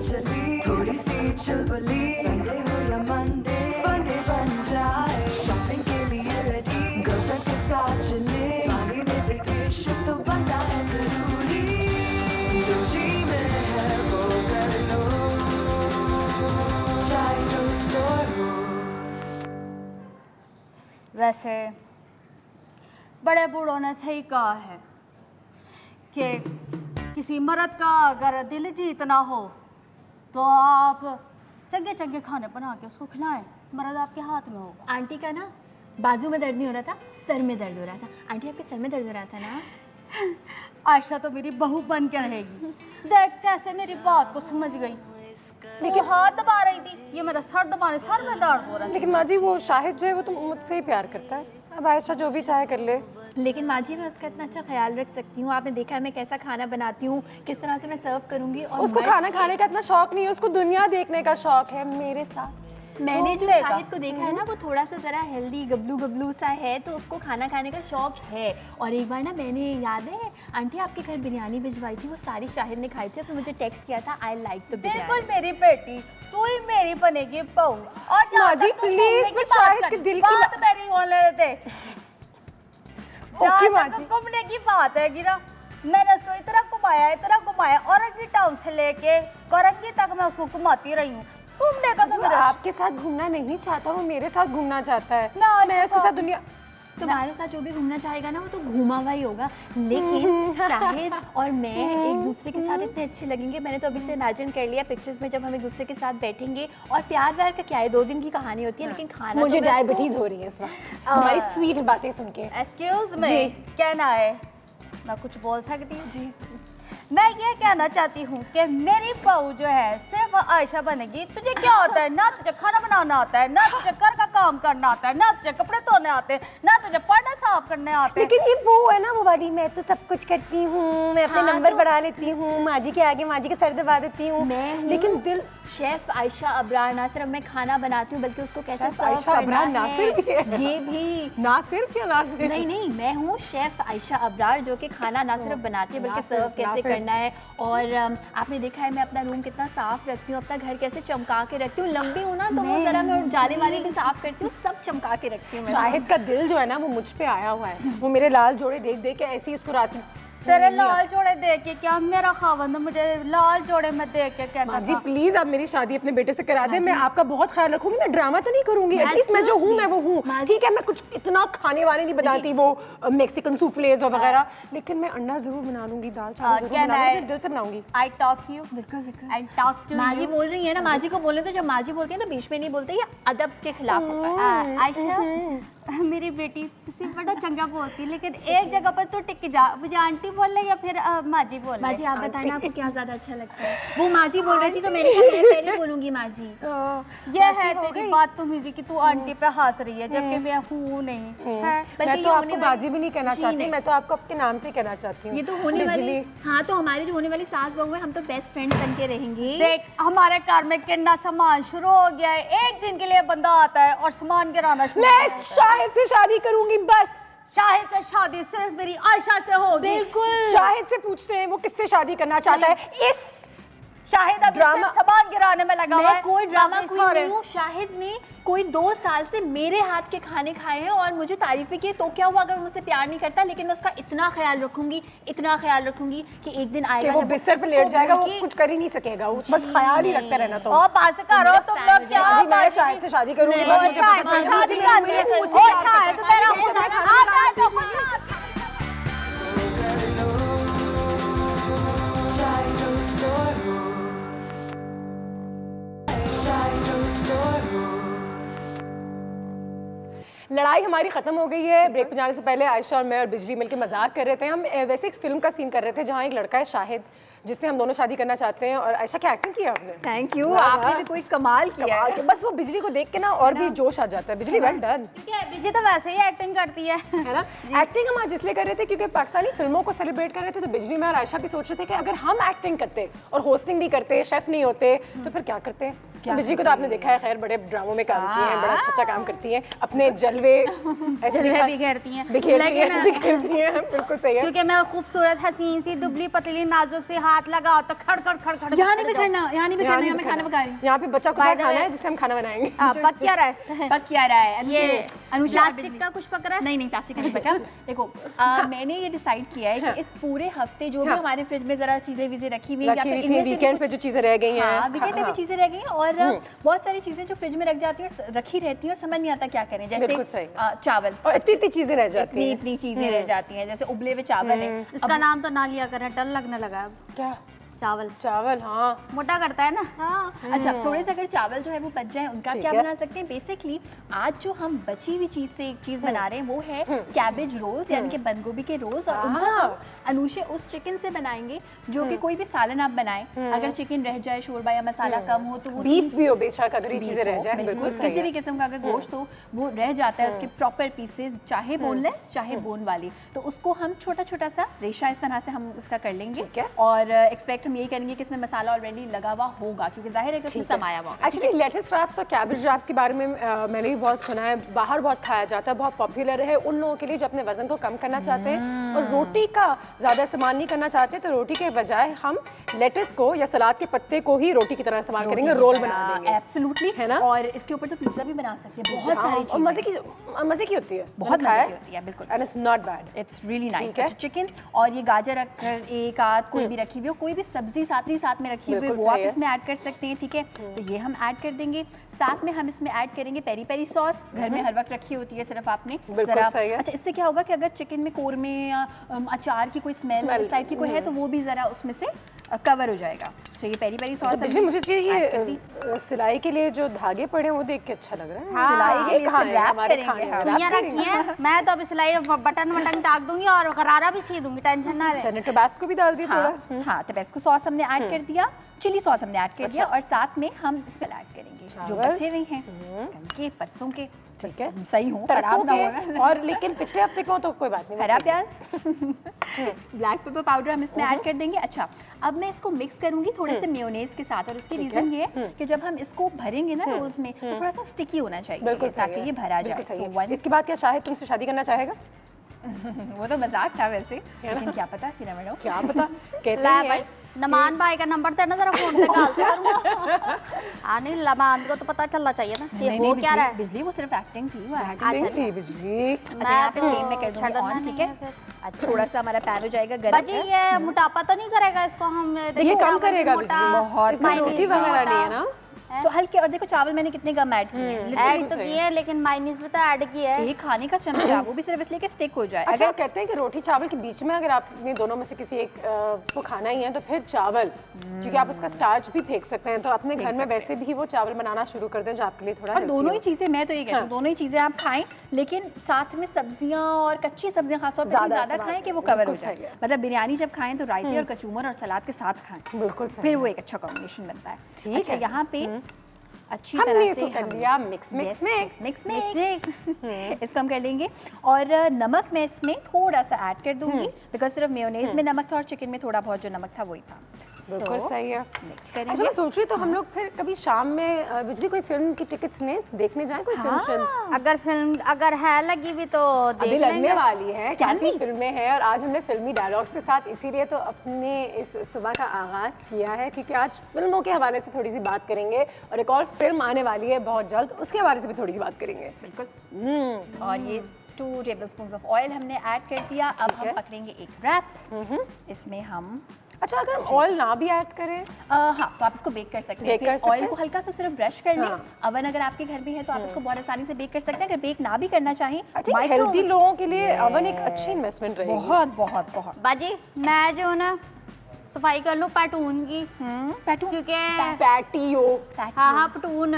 चली, थोड़ी सी चुलबुली, संडे हो या मंडे, फंडे बन जाए, शॉपिंग के लिए रेडी, गर्लफ्रेंड्स के साथ चले, पानी में वेकेशन तो बनता है जरूरी, जो जी में है वो कर लो, चाय टोस्ट और रोस्ट। वैसे बड़े बूढ़ों ने सही कहा है कि किसी मर्द का अगर दिल जीतना हो तो आप चंगे चंगे खाने बना के उसको खिलाएं, मर्द आपके हाथ में होगा। आंटी का ना बाजू में दर्द नहीं हो रहा था, सर में दर्द हो रहा था। आंटी आपके सर में दर्द हो रहा था ना? आयशा तो मेरी बहू बन के रहेगी। देख कैसे मेरी बात को समझ गई, लेकिन हाथ दबा रही थी, ये मेरा सर दबाने, सर में दर्द हो रहा है। लेकिन माँ जी वो शाहिद जो है वो तो मुझसे ही प्यार करता है, अब आयशा जो भी चाहे कर ले। लेकिन माँ जी मैं उसका इतना अच्छा ख्याल रख सकती हूँ। आपने देखा है मैं कैसा खाना बनाती हूँ, किस तरह से मैं सर्व करूँगी। और उसको खाना खाने का इतना शौक नहीं है, उसको दुनिया देखने का शौक है मेरे साथ। मैंने जो शाहिद को देखा है ना वो थोड़ा सा ज़रा हेल्दी गबलू गबलू सा है, तो उसको खाना खाने का शौक है। और एक बार ना मैंने याद है आंटी आपके घर बिरयानी भिजवाई थी, वो सारी शाहिद ने खाई थी, फिर मुझे टेक्स्ट किया था आई लाइक द बिरयानी। बिल्कुल मेरी बेटी, तू ही मेरी बनेगी बहू। और माँ जी प्लीज मैं शाहिद के दिल की बात मेरी होने दे। ओके माँ जी, घूमने की बात है कि ना मैंने उसको इतना घुमाया औरंगी टाउन से लेके करंगी तक मैं उसको घुमाती रही हूँ। घूमने का तो मेरा आपके साथ घूमना नहीं चाहता, वो मेरे साथ घूमना चाहता है। मैं उसके साथ दुनिया तुम्हारे साथ जो भी घूमना चाहेगा ना वो तो घूमा हुआ ही होगा। लेकिन शाहिद और मैं एक दूसरे के साथ इतने अच्छे लगेंगे, मैंने तो अभी से इमेजिन कर लिया पिक्चर्स में जब हम एक दूसरे के साथ बैठेंगे। और प्यार व्यार का क्या है, 2 दिन की कहानी होती है, लेकिन खाना मुझे तो डायबिटीज हो रही है इस वक्त तुम्हारी स्वीट बातें सुन के। एक्सक्यूज मी, कहना है मैं कुछ बोल सकती हूँ? जी मैं ये कहना चाहती हूँ कि मेरी बहू जो है सिर्फ आयशा बनेगी। तुझे क्या होता है? ना तुझे खाना बनाना आता है, ना तुझे घर का काम करना आता है, ना तुझे कपड़े धोने आते हैं, ना तुझे पर्दे साफ करने आते हैं। लेकिन ये वो है ना वो वाली, मैं तो सब कुछ करती हूँ, मैं अपने नंबर बढ़ा लेती हूँ, माँ जी के आगे माँ जी के सर दबा देती हूँ। लेकिन दिल शेफ आयशा अब्रार, ना सिर्फ मैं खाना बनाती हूँ बल्कि उसको कैसे आयशा अब्रार ना सिर्फ ये भी ना सिर्फ या ना सिर्फ नहीं मैं हूँ शेफ आयशा अब्रार जो कि खाना ना सिर्फ बनाती है बल्कि सर्व कैसे करना है। और आपने देखा है मैं अपना रूम कितना साफ रखती हूँ, अपना घर कैसे चमका के रखती हूँ। लंबी हूँ ना तो वो जरा मैं जाले वाले भी साफ करती हूँ, सब चमका के रखती हूँ। शाहिद का दिल जो है ना वो मुझ पे आया हुआ है, वो मेरे लाल जोड़े देख देख के ऐसे ही उसको रात तेरे लाल जोड़े देख के क्या मेरा खावंद मुझे लाल जोड़े में देख के कहता जी प्लीज आप मेरी शादी अपने बेटे से करा दे, मैं आपका बहुत ख्याल रखूंगी, मैं ड्रामा तो नहीं करूंगी, एटलीस्ट मैं जो हूँ मैं वो हूँ। ठीक है मैं कुछ इतना खाने वाले नहीं बनाती वो मेक्सिकन सूफ्लेज और वगैरह, लेकिन मैं अंडा जरूर बना लूंगी, दाल चावल जरूर बनाऊंगी, दिल से बनाऊंगी। आई टॉक यू बिल्कुल आई टॉक टू माँ जी बोल रही है ना, माँ जी को बोलने तो जब माँ जी बोलती है तो बीच में नहीं बोलते, ये अदब के खिलाफ होता है। आयशा मेरी बेटी तुझसे बड़ा चंगा बोलती, लेकिन एक जगह पर तो टिक जा, मुझे आंटी बोल रही या फिर माँ जी बोल रही? माँ जी आप बताएं ना आपको क्या ज्यादा अच्छा लगता है? वो माँ जी बोल रही थी तो मैंने कहा मैं पहले बोलूंगी माँ जी। ये है तेरी बात तुम कि तू आंटी पे हंस रही है जबकि मैं हूँ नहीं। मैं तो आपको बाजी भी नहीं कहना चाहती, मैं तो आपको आपके नाम से कहना चाहती हूँ। ये तो होने वाली, हाँ तो हमारी जो होने वाली सास बहू है हम तो बेस्ट फ्रेंड बन के रहेंगे। देख हमारे घर में कितना सामान शुरू हो गया है, एक दिन के लिए बंदा आता है और सामान गिराना शुरू। मैं शाहिद से शादी करूंगी बस। शाहिद से शादी सिर्फ मेरी आयशा से होगी। बिल्कुल शाहिद से पूछते हैं वो किससे शादी करना चाहता है। इस शाहिद अब ड्रामा सामान गिराने में लगा हुआ है। कोई ड्रामा क्वीन नहीं हूँ। शाहिद ने कोई 2 साल से मेरे हाथ के खाने खाए हैं और मुझे तारीफ भी की, तो क्या हुआ अगर वो मुझसे प्यार नहीं करता, लेकिन मैं उसका इतना ख्याल रखूंगी कि एक दिन आएगा वो बिस्तर पे लेट जाएगा, वो कुछ कर ही नहीं सकेगा, वो बस ख्याल ही रखता रहना। तो और बात करो तुम लोग क्या? मैं शाहिद से शादी करूंगी बस, मुझे शादी लड़ाई हमारी खत्म हो गई है। ब्रेक पे जाने से पहले आयशा और मैं और बिजली मिलकर मजाक कर रहे थे। हम वैसे एक फिल्म का सीन कर रहे थे जहाँ एक लड़का है शाहिद जिससे हम दोनों शादी करना चाहते हैं, और आयशा क्या एक्टिंग किया आपने। थैंक यू, आपने भी कोई कमाल किया है। बस वो बिजली को देख के ना और भी जोश आ जाता है। बिजली वेल डन। बिजली तो वैसे ही एक्टिंग करती है ना। एक्टिंग हम आज इसलिए कर रहे थे क्योंकि पाकिस्तानी फिल्मों को सेलिब्रेट कर रहे थे, तो बिजली में और आयशा भी सोच रहे थे कि अगर हम एक्टिंग करते और होस्टिंग नहीं करते, शेफ नहीं होते, तो फिर क्या करते। बिजली को तो आपने देखा है, खैर बड़े ड्रामों में काम किए हैं, बड़ा अच्छा काम करती हैं, अपने जलवे ऐसे बिखेरती हैं, बिखेरती हैं, बिल्कुल सही है। क्योंकि मैं खूबसूरत हसीन सी दुबली पतली नाजुक से हाथ लगाओ तो खड़ खड़ खड़ खड़। यहाँ नहीं बिखरना, यहाँ नहीं बिखरना, मैं खाना पका रही हूँ। यहाँ पे बच्चा कुछ खाना है जिससे हम खाना बनाएंगे। पक क्या रहा है? पक क्या रहा है? ये अनुषा प्लास्टिक का कुछ पक रहा है? नहीं प्लास्टिक का नहीं पका। देखो मैंने ये डिसाइड किया है कि इस पूरे हफ्ते जो भी हमारे फ्रिज में जरा चीजें वीजें रखी हुई है, वीकेंड पे जो चीजें रह गई हैं, वीकेंड पे भी चीजें रह गई हैं, और बहुत सारी चीजें जो फ्रिज में रख जाती हैं और रखी रहती हैं और समझ नहीं आता क्या करें, जैसे चावल, और इतनी चीजें रह जाती हैं, इतनी चीजें रह जाती हैं, जैसे उबले हुए चावल है। इसका नाम तो ना लिया करें, डर लगने लगा अब। क्या? चावल। चावल, हाँ, मोटा करता है ना। हाँ अच्छा, थोड़े से अगर चावल जो है वो बच जाए, उनका क्या बना सकते हैं? बेसिकली आज जो हम बची हुई चीज से एक चीज बना रहे हैं वो है कैबेज रोल्स, यानी कि बंद गोभी के रोल्स, और उनको हम अनुषे उस चिकन से बनाएंगे जो कि कोई भी सालन आप बनाएं, अगर चिकन रह जाए, शोरबा या मसाला कम हो तो वो बीफ भी हो बेशक, अगर ये चीजें रह जाए, बिल्कुल किसी भी किस्म का अगर गोश्त हो वो रह जाता है, उसके प्रॉपर पीसेस, चाहे बोनलेस चाहे बोन वाली, तो उसको हम छोटा छोटा सा रेशा इस तरह से हम उसका कर लेंगे, और एक्सपेक्ट हम यही करेंगे कि इसमें मसाला ऑलरेडी लगा हुआ होगा, क्योंकि जाहिर है कि उसमें समाया हुआ होगा। एक्चुअली लेट्स रैप्स और कैबेज रैप्स के बारे में मैंने भी बहुत सुना है, बाहर बहुत खाया जाता है, बहुत पॉपुलर है उन लोगों के लिए जो अपने वजन को कम करना चाहते हैं और रोटी का ज़्यादा इस्तेमाल नहीं करना चाहते, तो रोटी के बजाय हम लेट्स को या सलाद के पत्ते को ही रोटी की तरह इस्तेमाल करेंगे, रोल बना देंगे। एब्सोल्युटली, है ना। और इसके ऊपर तो पिज्जा भी बना सकते हैं, बहुत सारी चीजें, मजे की होती है, बहुत मजे की होती है, बिल्कुल, and it's not bad, it's really nice. Chicken और ये गाजर एक आध कोई भी रखी हुई हो, कोई भी सब्जी साथ में रखी हुई वो आप इसमें ऐड कर सकते हैं, ठीक है। तो ये हम ऐड कर देंगे, साथ में हम इसमें ऐड करेंगे पेरी पेरी सॉस, घर में हर वक्त रखी होती है, सिर्फ आपने जरा, अच्छा इससे क्या होगा कि अगर चिकन में कोरमे या अचार की कोई स्मेल इस टाइप की कोई है तो वो भी जरा उसमें से कवर हो जाएगा। तो ये पेरी पेरी सॉस मुझे चाहिए सिलाई के लिए जो धागे पड़े हैं वो देख के अच्छा लग रहा है। हाँ, सिलाई के लिए रैप करेंगे, सुइयां रखी हैं, मैं तो अभी सिलाई बटन टाक दूंगी और गरारा भी सी दूंगी, टेंशन ना ले। अच्छा, टबास्को भी डाल दिया थोड़ा। हाँ, टबास्को सॉस हमने ऐड कर दिया, चिली सॉस हमने ऐड कर दिया, और साथ में हम इसमें ऐड करेंगे जो बचे हुए हैं कल के परसों के, ठीक है, सही हूँ, खराब ना हो, और लेकिन पिछले हफ्ते को तो कोई बात नहीं, हरा प्याज, ब्लैक पेपर पाउडर हम इसमें ऐड कर देंगे। अच्छा, अब मैं इसको मिक्स करूंगी थोड़े से मेयोनेज के साथ, और इसकी रीजन ये है कि जब हम इसको भरेंगे ना रोल्स में तो थोड़ा सा स्टिकी होना चाहिए ताकि ये भरा जाए। इसके बाद क्या शाहिद तुमसे शादी करना चाहेगा? वो तो मजाक था वैसे, लेकिन क्या पता, क्या पता, कहते हैं नमान भाई का नंबर देना जरा, फोन पे कॉल करूंगा। नहीं, लमान को तो पता चलना चाहिए ना ये हो क्या रहा है। बिजली वो सिर्फ एक्टिंग थी, वो एक्टिंग थी बिजली। अच्छा, यहाँ पे फ्लेम में कर दूंगी ऑन, ठीक है। थोड़ा सा हमारा पैन हो जाएगा गर्म। बाजी ये मोटापा तो नहीं करेगा इसको? हम ये कम करेगा बिजली, बहुत रोटी वगैरह नहीं है ना, तो हल्के, और देखो चावल मैंने कितने कम ऐड किए हैं, ऐड तो किए हैं, लेकिन मायोनीज भी तो ऐड किया है, ये खाने का चमचा, वो भी सिर्फ इसलिए कि स्टिक हो जाए। अच्छा, अगर कहते हैं कि रोटी चावल के बीच में अगर आपने दोनों में से किसी एक को खाना ही है तो फिर चावल, क्योंकि आप उसका स्टार्च भी फेंक सकते हैं, तो अपने घर में वैसे भी वो चावल बनाना शुरू कर दें जो आपके लिए थोड़ा, और दोनों ही चीजें, मैं तो ये कहती हूँ दोनों ही चीजें आप खाएं, लेकिन साथ में सब्जियां और कच्ची सब्जियां खासतौर पर ज्यादा खाएं कि वो कवर हो जाए। मतलब बिरयानी जब खाएं तो रायते और कचूमर और सलाद के साथ खाएं, बिल्कुल, फिर वो एक अच्छा कॉम्बिनेशन बनता है। अच्छा, यहाँ पे अच्छी हमने तरह इसको से कर लिया मिक्स इसको हम कर लेंगे, और नमक मैं इसमें थोड़ा सा ऐड कर दूंगी, बिकॉज सिर्फ मेयोनेज में नमक था और चिकन में थोड़ा बहुत जो नमक था वही था। बिल्कुल सही है, मिक्स करेंगे। अच्छा, मैं सोच रही तो हम लोग फिर कभी शाम में बिजली कोई फिल्म की टिकट्स ने देखने जाएं, कोई फिल्म, अगर फिल्म अगर है लगी भी तो अभी लगने वाली है, काफी फिल्में हैं, और आज हमने फिल्मी डायलॉग्स के साथ इसीलिए तो अपने इस सुबह का आगाज किया है, क्योंकि आज फिल्मों के हवाले से थोड़ी सी बात करेंगे, और एक और फिल्म आने वाली है बहुत जल्द, उसके हवाले से भी थोड़ी सी बात करेंगे। बिल्कुल। और ये 2 टेबलस्पून ऑफ ऑयल हमने ऐड कर दिया। अब हम पकड़ेंगे एक रैप, इसमें हम, अच्छा, अगर हम ऑयल ना भी ऐड करें, हाँ, तो आप इसको बेक कर सकते हैं। ऑयल को हल्का सा सिर्फ ब्रश कर लें, अवन अगर आपके घर में है तो आप इसको बहुत आसानी से बेक कर सकते हैं। अगर बेक ना भी करना चाहें, हेल्दी लोगों के लिए अवन एक अच्छी इन्वेस्टमेंट रहेगी। बहुत बहुत बहुत। बाजी मैं जो ना सफाई कर लूँ पैटून की, क्योंकि पैटियो, हाँ पटून,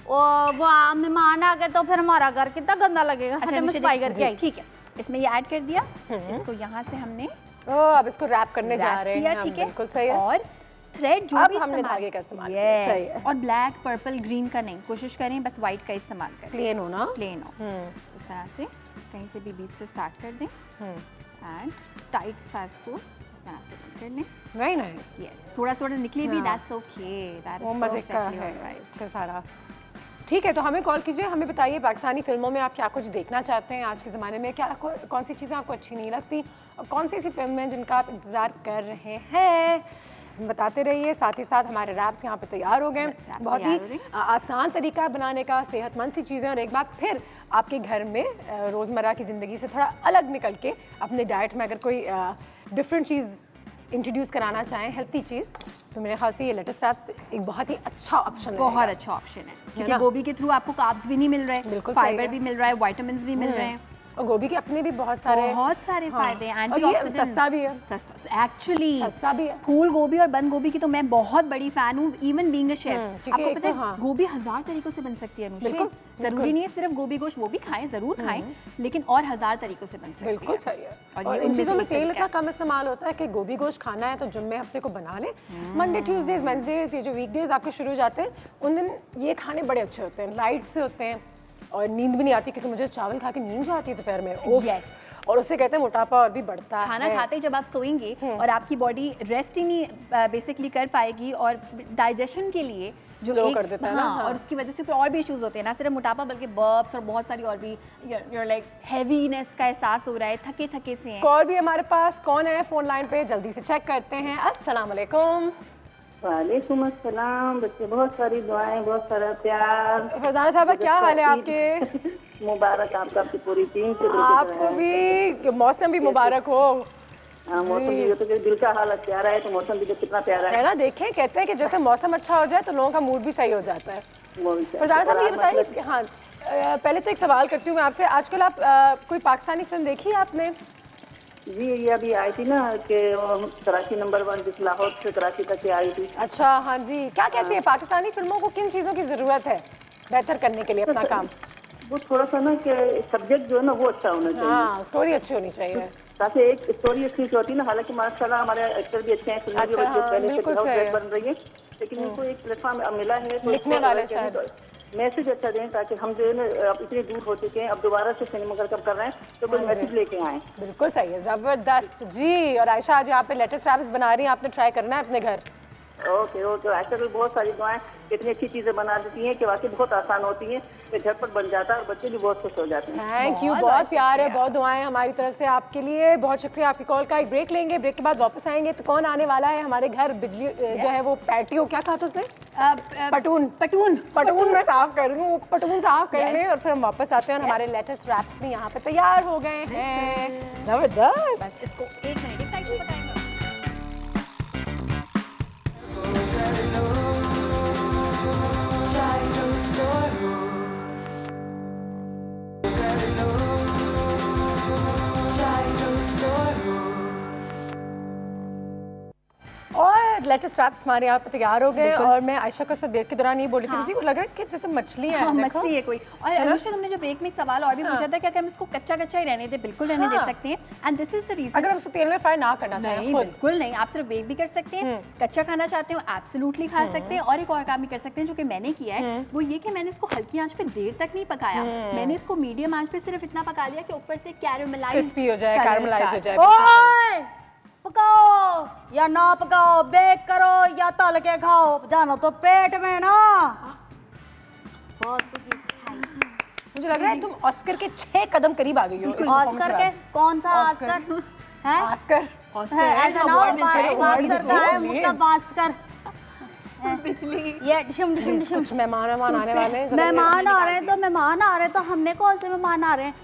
वो आम मेहमान आ गए तो फिर हमारा घर कितना गंदा लगेगा। अच्छा, मैं सफाई करके आई। ठीक है, इसमें ये ऐड कर दिया, इसको यहाँ से हमने अब इसको रैप करने जा रहे हैं, ठीक है, बिल्कुल सही है। और थ्रेड जो भी हमने धागे का इस्तेमाल किया, सही है, और ब्लैक पर्पल ग्रीन का नहीं, कोशिश करें बस व्हाइट का इस्तेमाल करें, प्लेन हो ना, प्लेन हो। इस तरह से कहीं से भी बीच से स्टार्ट कर दें एंड टाइट सा इसको इस तरह से बंद कर लें। Very nice. यस, थोड़ा थोड़ा निकले भी, दैट्स ओके, दैट इज मजे का है इसका सारा। ठीक है, तो हमें कॉल कीजिए, हमें बताइए पाकिस्तानी फिल्मों में आप क्या कुछ देखना चाहते हैं आज के ज़माने में, क्या कौन सी चीज़ें आपको अच्छी नहीं लगती और कौन सी ऐसी फिल्म हैं जिनका आप इंतज़ार कर रहे हैं, बताते रहिए। साथ ही साथ हमारे रैप्स यहाँ पे तैयार हो गए, बहुत ही आसान तरीका बनाने का, सेहतमंद सी चीज़ें, और एक बार फिर आपके घर में रोज़मर्रा की ज़िंदगी से थोड़ा अलग निकल के अपने डाइट में अगर कोई डिफरेंट चीज़ इंट्रोड्यूस कराना चाहें, हेल्थी चीज़, तो मेरे ख्याल से ये लेटेस्ट रैप्स एक बहुत ही अच्छा ऑप्शन है। बहुत अच्छा ऑप्शन है, क्योंकि गोभी के थ्रू आपको कार्ब्स भी नहीं मिल रहे, फाइबर भी मिल रहा है, विटामिन्स भी मिल रहे हैं, और गोभी के अपने भी बहुत सारे फायदे हैं, एंटीऑक्सीडेंट्स। सस्ता भी है, एक्चुअली सस्ता भी है। फूल गोभी और बंद गोभी की तो मैं बहुत बड़ी फैन हूँ, इवन बीइंग अ शेफ। आपको पता है गोभी 1000 तरीकों से बन सकती है अनुष्का, जरूरी नहीं है सिर्फ गोभी गोश्त, वो भी खाएं, जरूर खाएं, लेकिन और 1000 तरीकों से बन सकती है। बिल्कुल सही है। और इन चीज़ों में तेल इतना कम इस्तेमाल होता है कि गोभी गोश्त खाना है तो जुम्मे हफ्ते को बना लें, मंडे ट्यूसडेज वेडनेसडेज, ये जो वीकडेज आपके शुरू हो जाते हैं उन दिन ये खाने बड़े अच्छे होते हैं, लाइट से होते हैं, और नींद भी नहीं आती, क्योंकि मुझे चावल खा के नींद जो आती है दोपहर में, और उससे कहते हैं मोटापा और भी बढ़ता है। खाना खाते ही जब आप सोएंगे और आपकी बॉडी रेस्ट ही नहीं बेसिकली कर पाएगी, और डाइजेशन के लिए जो स्लो कर देता है ना, और उसकी वजह से फिर और भी इश्यूज होते हैं, ना सिर्फ मोटापा बल्कि बर्प्स और बहुत सारी और भी, you're like हैवीनेस का एहसास हो रहा है, थके थके से हैं। कॉल भी हमारे पास, कौन है फोन लाइन पे, जल्दी से चेक करते हैं। अस्सलाम वालेकुम। वालेकुम अस्सलाम। बच्चे बहुत सारी दुआएं, बहुत सारा प्यार। फरजाना साहबा क्या हाल है आपके? मुबारक आपका, आपकी पूरी टीम से। आपको भी, मौसम भी मुबारक हो। हाँ, मौसम भी तो दिल का हालत प्यारा है, तो मौसम भी कितना प्यारा है ना। देखें, कहते हैं कि जैसे मौसम अच्छा हो जाए तो लोगों का मूड भी सही हो जाता है। फरजाना साहब ये बताइए, हाँ पहले तो एक सवाल करती हूँ मैं आपसे, आजकल आप कोई पाकिस्तानी फिल्म देखी है आपने? जी, ये अभी आई थी ना कि कराची नंबर 1, जिस लाहौर से कराची तक के आई थी। अच्छा, हाँ जी। क्या कहते हैं पाकिस्तानी फिल्मों को किन चीज़ों की ज़रूरत है बेहतर करने के लिए अपना काम? वो थोड़ा सा ना कि सब्जेक्ट जो है ना वो अच्छा होना चाहिए। हाँ, स्टोरी अच्छी होनी चाहिए, ताकि एक स्टोरी अच्छी होती है ना। हालांकि माशाल्लाह हमारे एक्टर भी अच्छे हैं, फिल्में भी पहले से बन रही है, लेकिन इनको एक प्लेटफॉर्म मिला है तो लिखने वाले शायद मैसेज अच्छा दें, ताकि हम जो है ना अब इतने दूर हो चुके हैं, अब दोबारा से सिनेमा कब कर रहे हैं तो कोई मैसेज लेके आए। बिल्कुल सही है, जबरदस्त जी। और आयशा, आज यहाँ पे लेटेस्ट रैप्स बना रही हैं, आपने ट्राई करना है अपने घर। Okay okay. आयशा भी बहुत सारी दुआएं, इतनी अच्छी चीजें बना देती हैं कि वाकई बहुत आसान होती हैं, कि झटपट बन जाता है और बच्चे भी बहुत खुश हो जाते हैं। थैंक यू, बहुत प्यार है, बहुत दुआएं हमारी तरफ से आपके लिए। बहुत शुक्रिया आपकी कॉल का। एक ब्रेक लेंगे, ब्रेक के बाद वापस आएंगे। तो कौन आने वाला है हमारे घर? बिजली जो है वो पैटियो, क्या कहा था उसने? पटून मैं साफ कर रही हूँ, पटून साफ कर लें और फिर हम वापस आते हैं। और हमारे लेटेस्ट रैप्स भी यहाँ पे तैयार हो गए हैं, जबरदस्त। बस इसको 1 मिनट एक साइड से पकाएंगे। और लेटेस्ट रैप्स हमारे यहाँ पे तैयार हो गए, और मैं आयशा को सब देर के दौरान ये बोली थी, मुझे लग रहा है कि जैसे मछली है। मछली है कोई। और अनुष्का, तुमने जो ब्रेक में एक सवाल और भी पूछा था कि अगर हम इसको कच्चा कच्चा ही रहने दे, बिल्कुल रहने दे सकते हैं, and this is the reason. अगर हम उसको तेल में फ्राई ना करना चाहें, बिल्कुल नहीं, आप सिर्फ बेक भी कर सकते हैं, कच्चा खाना चाहते हो एब्सोल्युटली खा सकते हैं। और एक और काम भी कर सकते हैं जो कि मैंने किया है, वो ये कि मैंने इसको हल्की आंच पे देर तक नहीं पकाया, मैंने इसको मीडियम आंच पे सिर्फ इतना पका लिया कि ऊपर से कैरेमलाइज हो जाए, कैरेमलाइज हो जाए। पकाओ या ना पकाओ, बेक करो या तल के खाओ, जानो तो पेट में ना। मुझे लग रहा है तुम ऑस्कर के 6 कदम करीब आ गई हो। ऑस्कर के? कौन सा ऑस्कर है? ऑस्कर ऐसा ना ऑस्कर का है, मतलब ऑस्कर पिछली ये कुछ मेहमान आने वाले हैं। मेहमान आ रहे हैं तो मेहमान आ रहे हैं, तो हमने कौन से मेहमान आ रहे हैं?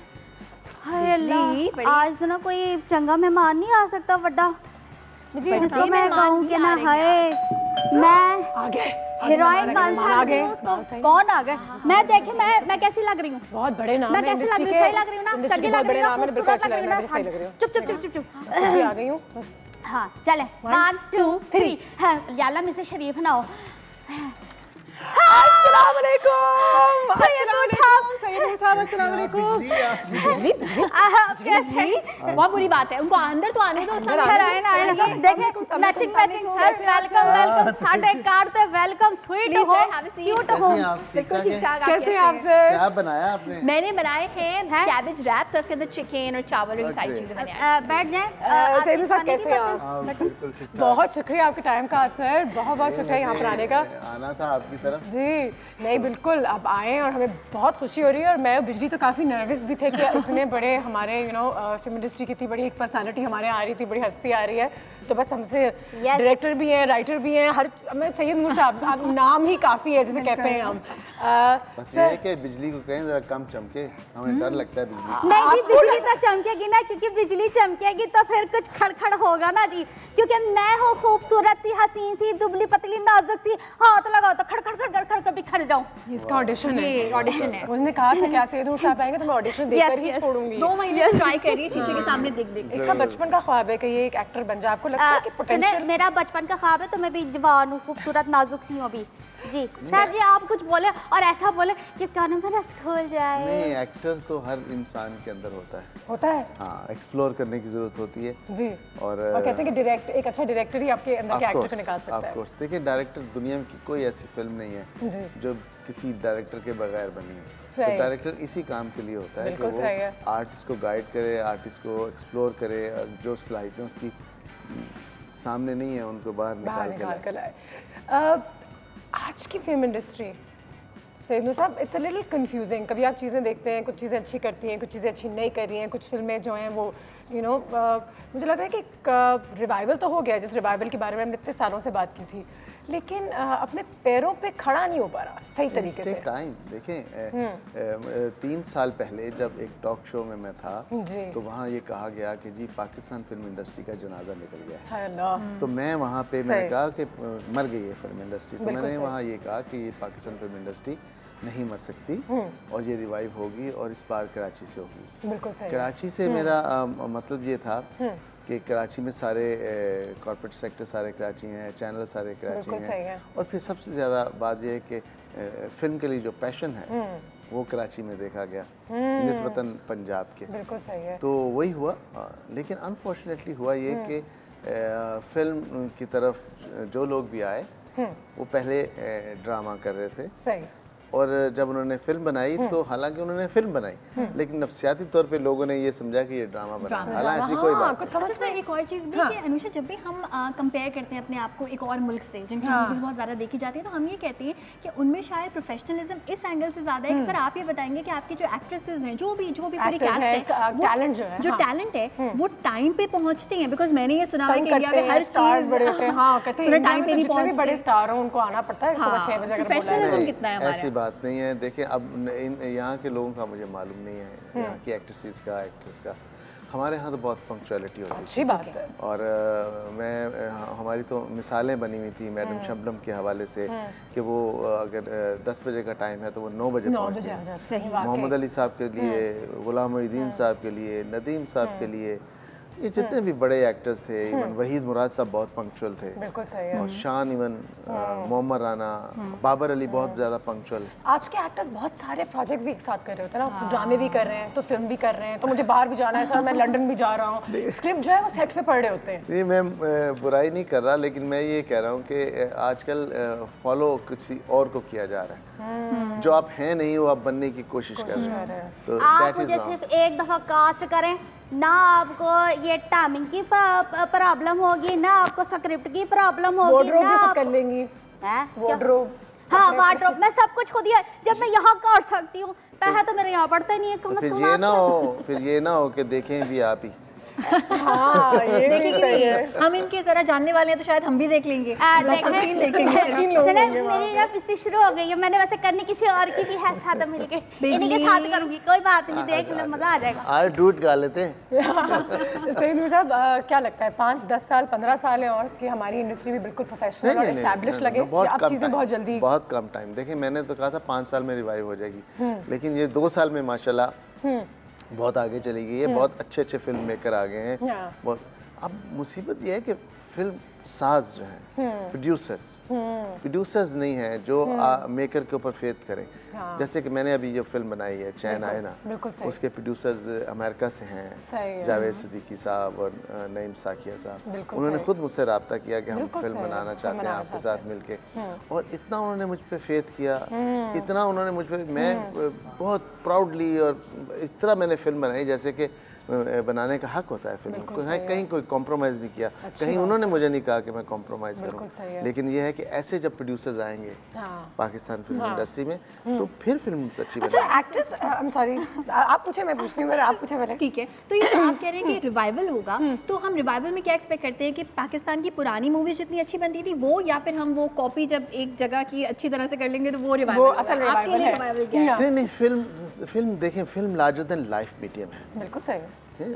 हाय अल्लाह, आज तो ना कोई चंगा मेहमान नहीं आ सकता बड़ा, जिसको मैं कहूँ कि ना हाय मैं हीरोइन बन सकती। कौन आ गए? मैं देखे, मैं कैसी लग रही हूँ? बहुत बड़े नाम मैं कैसी लग रही हूँ? सही लग रही हूँ ना? चंगी लग रही हूँ ना? खूबसूरत लग रही हूँ ना? चुप चुप चुप चुप आ गई हूँ। हाँ चले, 1 2 3। हाँ याला में से शरीफ ना हो। अस्सलाम वालेकुम। सईद साहब अस्सलाम वालेकुम। बिजली बहुत बुरी बात है, उनको अंदर तो आने दो। देखें matching matching sir, welcome welcome साडे कार ते वेलकम स्वीट हो क्यूट हो। बिल्कुल ठीक ठाक। कैसे आप सर? क्या बनाया आपने? मैंने बनाए हैं कैबेज रैप्स, उसके अंदर चिकन और चावल और सारी चीजें बनाई। बैठ जाए सईद साहब, कैसे आप? बिल्कुल ठीक ठाक। बहुत शुक्रिया आपके टाइम का सर, बहुत बहुत शुक्रिया यहाँ पर आने का। आना था आपकी तरफ। जी नहीं बिल्कुल, आप आए और हमें बहुत खुशी हो रही है। और मैं बिजली तो काफ़ी नर्वस भी थे कि इतने बड़े हमारे फिल्म इंडस्ट्री की इतनी बड़ी एक पर्सनालिटी हमारे आ रही थी, बड़ी हस्ती आ रही है। तो बस हमसे डायरेक्टर भी हैं, राइटर भी हैं, हर मैं सैयद नूर साहब, आप नाम ही काफ़ी है जिसे कहते हैं हम। बस ये है कि बिजली को कहें जरा कम चमके, हमें डर लगता है बिजली। नहीं बिजली तो चमकेगी ना, क्योंकि बिजली चमकेगी तो फिर कुछ खड़खड़ होगा ना जी, क्योंकि मैं हूँ खूबसूरत सी, हसीन सी, दुबली पतली नाजुक सी, हाथ लगाओ तो खड़खड़ खड़खड़ खड़खड़ बिखर जाऊं। इसका ऑडिशन है, ये ऑडिशन है। उसने कहा था क्या सैयद नूर साहब आएंगे तो मैं ऑडिशन देकर ही छोड़ूंगी। 2 महीने से ट्राई कर रही है शीशे के सामने देख देख। इसका बचपन का ख्वाब है कि ये एक एक्टर बन जाए। आपको लगता है कि पोटेंशियल? मेरा बचपन का ख्वाब है तो मैं भी जवान हूँ, खूबसूरत नाजुक सी हूँ अभी जी। सर जी आप कुछ बोले और ऐसा बोले कि कानों में रस खोल जाए। नहीं, एक्टर तो हर इंसान के अंदर होता है। हाँ, एक्सप्लोर करने की जरूरत होती है जी। और कहते हैं कि एक अच्छा डायरेक्टर ही आपके अंदर के एक्टर को निकाल सकता है। Of course. देखिए, डायरेक्टर दुनिया में कोई ऐसी फिल्म नहीं है जो किसी डायरेक्टर के बगैर बनी है। तो डायरेक्टर इसी काम के लिए होता है कि वो आर्टिस्ट को गाइड करे, आर्टिस्ट को एक्सप्लोर करे, जो सलाहियतें उसकी सामने नहीं है उनको बाहर निकाल कर लाए। आज की फिल्म इंडस्ट्री सैयद नूर साहब, इट्स अ लिटिल कंफ्यूजिंग। कभी आप चीज़ें देखते हैं, कुछ चीज़ें अच्छी करती हैं, कुछ चीज़ें अच्छी नहीं कर रही हैं, कुछ फिल्में जो हैं वो मुझे लग रहा है कि एक रिवाइवल तो हो गया, जिस रिवाइवल के बारे में हमने इतने सालों से बात की थी, लेकिन अपने पैरों पे खड़ा नहीं हो पा रहा सही तरीके से। टाइम देखें, 3 साल पहले जब एक टॉक शो में मैं था तो वहाँ ये कहा गया कि जी पाकिस्तान फिल्म इंडस्ट्री का जनाजा निकल गया है। तो मैं वहाँ पे मैंने कहा कि मर गई है फिल्म इंडस्ट्री। तो मैंने वहाँ ये कहा कि ये पाकिस्तान फिल्म इंडस्ट्री नहीं मर सकती और ये रिवाइव होगी और इस बार कराची से होगी। बिल्कुल सही। कराची से मेरा मतलब ये था कि कराची में सारे कॉर्पोरेट सेक्टर सारे कराची हैं, चैनल सारे कराची हैं, और फिर सबसे ज़्यादा बात यह है कि फिल्म के लिए जो पैशन है वो कराची में देखा गया निस्बतन पंजाब के। बिल्कुल सही है। तो वही हुआ, लेकिन अनफॉर्चुनेटली हुआ ये कि फिल्म की तरफ जो लोग भी आए वो पहले ड्रामा कर रहे थे। सही। और जब उन्होंने फिल्म बनाई तो हालांकि उन्होंने फिल्म बनाई लेकिन नफ्सियाती तौर पे लोगों ने ये समझा कि ये ड्रामा बना है। हालांकि ऐसी कोई बात नहीं। अच्छा सर, एक और चीज़ भी कि अनुषा, जब भी हम कंपेयर करते हैं अपने आप को एक और मुल्क से जिनकी मूवीज बहुत ज़्यादा देखी जाती है, तो हम ये कहते हैं कि उनमें शायद प्रोफेशनलिज्म इस एंगल से ज़्यादा है कि सर आप ये बताएंगे कि आपकी जो एक्ट्रेसेस हैं, जो भी पूरी कास्ट है, जो टैलेंट है वो टाइम पे पहुँचती हैं। बिकॉज मैंने ये सुना है कि इंडिया में हर चीज़ बड़े होते हैं। हाँ, कहते हैं टाइम पे नहीं पहुँचते। बड़े स्टार हो उनको आना पड़ता है सुबह 6 बजे। प्रोफेशनलिज्म कितना है हमारा? ऐसी बात नहीं है। देखिए, अब यहाँ के लोगों का मुझे मालूम नहीं है, यहाँ की एक्ट्रेसेस का, एक्ट्रेस का। हमारे यहाँ तो बहुत पंक्चुअलिटी होती है। अच्छी बात है। और हमारी तो मिसालें बनी हुई थी मैडम शबनम के हवाले से कि वो अगर 10 बजे का टाइम है तो वो 9 बजे पहुँचते हैं। मोहम्मद अली साहब के लिए, गुलाम मोहिउद्दीन साहब के लिए, नदीम साहब के लिए, ये जितने भी बड़े एक्टर्स थे, इवन वहीद मुराद साहब बहुत पंक्चुअल थे। बिल्कुल सही है। और शान, इवन मोहम्मद राना, बाबर अली बहुत ज़्यादा पंक्चुअल। आज के एक्टर्स बहुत सारे प्रोजेक्ट्स भी एक साथ कर रहे होते हैं ना, ड्रामे भी कर रहे हैं तो फिल्म भी कर रहे हैं, तो मुझे बाहर भी जाना है सर, मैं लंदन भी जा रहा हूँ, स्क्रिप्ट जो है वो सेट पे पढ़ रहे होते हैं। नहीं, मैं बुराई नहीं कर रहा, लेकिन मैं ये कह रहा हूँ कि आजकल फॉलो किसी और को किया जा रहा है। जो आप हैं नहीं वो आप बनने की कोशिश कर रहे हैं। तो आप मुझे सिर्फ एक दफ़ा कास्ट करें ना, आपको ये टाइमिंग की प्रॉब्लम होगी ना, आपको स्क्रिप्ट की प्रॉब्लम होगी, वार्डरोब भी खुद कर लेंगी। वार्डरोब, हाँ वार्डरोब, मैं सब कुछ खुद ही है। जब मैं यहाँ कर सकती हूँ, पैसा तो मेरे यहाँ पड़ता ही नहीं है। कम से कम ये ना हो कि देखें भी आप ही। हाँ, देखेंगे हम इनके जरा जानने वाले हैं तो शायद हम भी देख लेंगे। मेरी ना पिस्ती शुरू हो गई है, मैंने वैसे करनी किसी और की भी है, साथ मिलके इन्हीं के साथ करूंगी, कोई बात नहीं, देख ले मजा आ जाएगा। आज डूट गा लेते हैं। सईद नूर साहब, क्या लगता है 5, 10 साल, 15 साल है और कि हमारी इंडस्ट्री भी बिल्कुल प्रोफेशनल और एस्टैब्लिश लगे, अब चीजें बहुत जल्दी? बहुत कम टाइम। देखिए, मैंने तो कहा था 5 साल में रिवाइव हो जाएगी, लेकिन ये 2 साल में माशाल्लाह बहुत आगे चली गई है। बहुत अच्छे फिल्म मेकर आ गए हैं। बहुत अब मुसीबत ये है कि फिल्म साज जो हैं, प्रोड्यूसर्स, प्रोड्यूसर्स नहीं हैं जो मेकर के ऊपर फेथ करें। जैसे कि मैंने अभी जो फिल्म बनाई है चैन आए ना, उसके प्रोड्यूसर्स अमेरिका से हैं, जावेद सिद्दीकी साहब और नईम साकिया साहब। उन्होंने खुद मुझसे रब्ता किया कि हम फिल्म बनाना चाहते हैं आपके साथ मिलके, और इतना उन्होंने मुझ पर फेथ किया, इतना उन्होंने मुझ पर, मैं बहुत प्राउडली और इस तरह मैंने फिल्म बनाई जैसे कि बनाने का हक होता है फिल्म को, कहीं कोई कॉम्प्रोमाइज़ नहीं किया, कहीं उन्होंने मुझे नहीं कहा कि मैं कॉम्प्रोमाइज़ करूं। लेकिन ये है कि ऐसे जब प्रोड्यूसर्स आएंगे पाकिस्तान फिल्म इंडस्ट्री में तो फिर फिल्म अच्छी बनेगी। अच्छा एक्ट्रेस, आई एम सॉरी, आप पूछे मैं पूछती हूँ, आप पूछे मैंने। ठीक है, तो ये आप कह रहे हैं कि रिवाइवल होगा, तो हम रिवाइवल में क्या एक्सपेक्ट करते हैं कि पाकिस्तान की पुरानी मूवीज जितनी अच्छी बनती थी वो, या फिर हम वो कॉपी जब एक जगह की अच्छी तरह से कर लेंगे तो वो रिवाइवल? असल रिवाइवल है। नहीं, फिल्म देखें, film larger than life medium है। बिल्कुल सही है,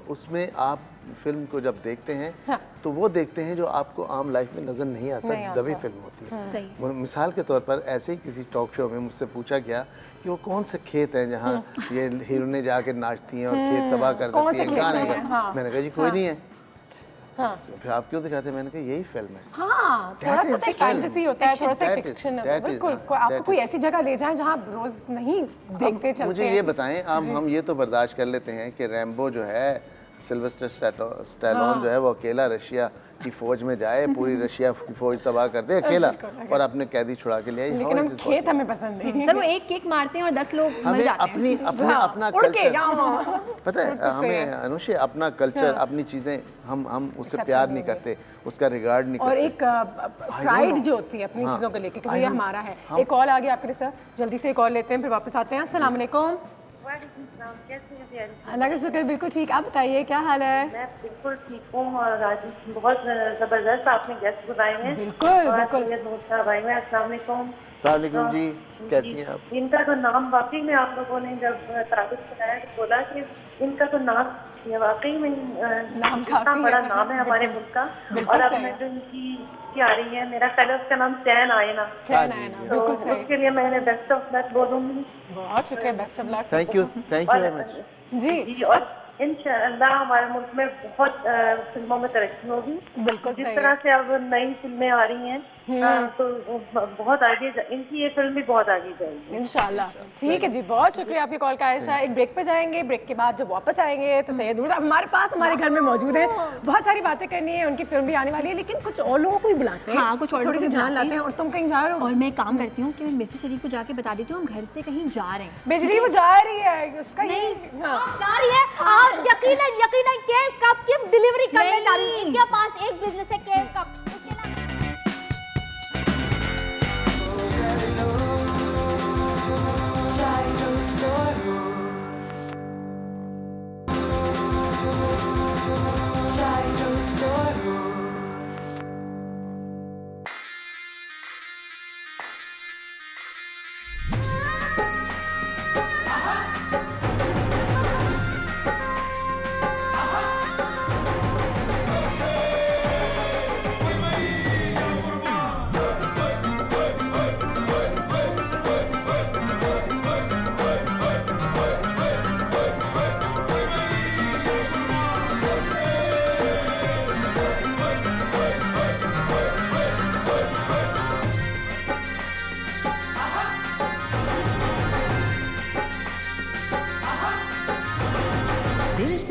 उसमें आप फिल्म को जब देखते हैं तो वो देखते हैं जो आपको आम लाइफ में नजर नहीं आता, तभी फिल्म होती है। मिसाल के तौर पर ऐसे ही किसी टॉक शो में मुझसे पूछा गया कि वो कौन से खेत हैं जहाँ ये हीरोइनें जाके नाचती हैं और खेत तबाह कर देती हैं गाने का। मैंने कहा जी कोई नहीं है। फिर आप क्यों दिखाते हैं? मैंने कहा यही फिल्म है। थोड़ा सा फैंटेसी होता है, थोड़ा सा फिक्शन है। बिल्कुल, आपको कोई ऐसी जगह ले जाएं जहाँ रोज नहीं देखते चलते हैं। मुझे ये बताएं, हम ये तो बर्दाश्त कर लेते हैं कि रैम्बो जो है, सिल्वेस्टर स्टैलोन जो है, वो अकेला रशिया की फौज में जाए, पूरी रशिया की फौज तबाह कर दे अकेला और अपने कैदी छुड़ा के ले आए। लेकिन हम खेत हमें पसंद नहीं। सर वो एक केक मारते हैं और 10 लोग मर जाते हैं। अपना कल्चर पता है हमें अनुषे, अपना कल्चर, अपनी चीजें हम उससे प्यार नहीं करते, उसका रिगार्ड नहीं करते। और एक प्राइड जो होती है अपनी चीजों को लेकर कि भैया हमारा है। एक कॉल आ गया आपके लिए सर, जल्दी से कॉल लेते हैं फिर वापस आते हैं। अस्सलाम वालेकुम। अल्लाह का शुक्र, बिल्कुल ठीक। आप बताइए क्या हाल है? मैं बिल्कुल ठीक हूँ और आज बहुत जबरदस्त आपने गेस्ट बुलाए हैं। बिल्कुल बिल्कुल। भाई मैं अस्सलाम वालेकुम। सलाम जी, कैसी हैं आप? इनका तो नाम वाकई में आप लोगों ने जब तारीफ कराया तो बोला कि इनका तो नाम वाकई में इतना बड़ा नाम है हमारे मुल्क का। और अब मैं जो इनकी आ रही है, मेरा ख्याल है उसका नाम चैन आए ना, तो उसके लिए मैंने बेस्ट ऑफ लक बोलूँगी। बहुत शुक्रिया, best of luck. Thank you very much जी। और इंशाअल्लाह हमारे मुल्क में बहुत फिल्मों में तरक्की होगी। बिल्कुल जिस तरह से अब नई फिल्में आ रही हैं तो बहुत आगे, इनकी ये फिल्म भी बहुत आगे जाएगी इंशाअल्लाह। ठीक है जी, बहुत शुक्रिया आपकी कॉल का आयशा। एक ब्रेक पे जाएंगे, ब्रेक के बाद जब वापस आएंगे तो सैयद नूर साहब हमारे पास हमारे घर में मौजूद है। बहुत सारी बातें करनी है, उनकी फिल्म भी आने वाली है, लेकिन कुछ और लोगों को भी बुलाते हैं। हाँ, कुछ और थोड़ी सी जान लाते हैं। और तुम कहीं जा रहे हो? और मैं काम करती हूँ कि मैं मिसेस शरीफ को जाके बता देती हूँ हम घर से कहीं जा रहे हैं। बिजली वो जा रही है, उसका नहीं जा रही है। आप यकीनन केक कप की डिलीवरी करने जा रही है। इनके पास एक बिजनेस है केक कप।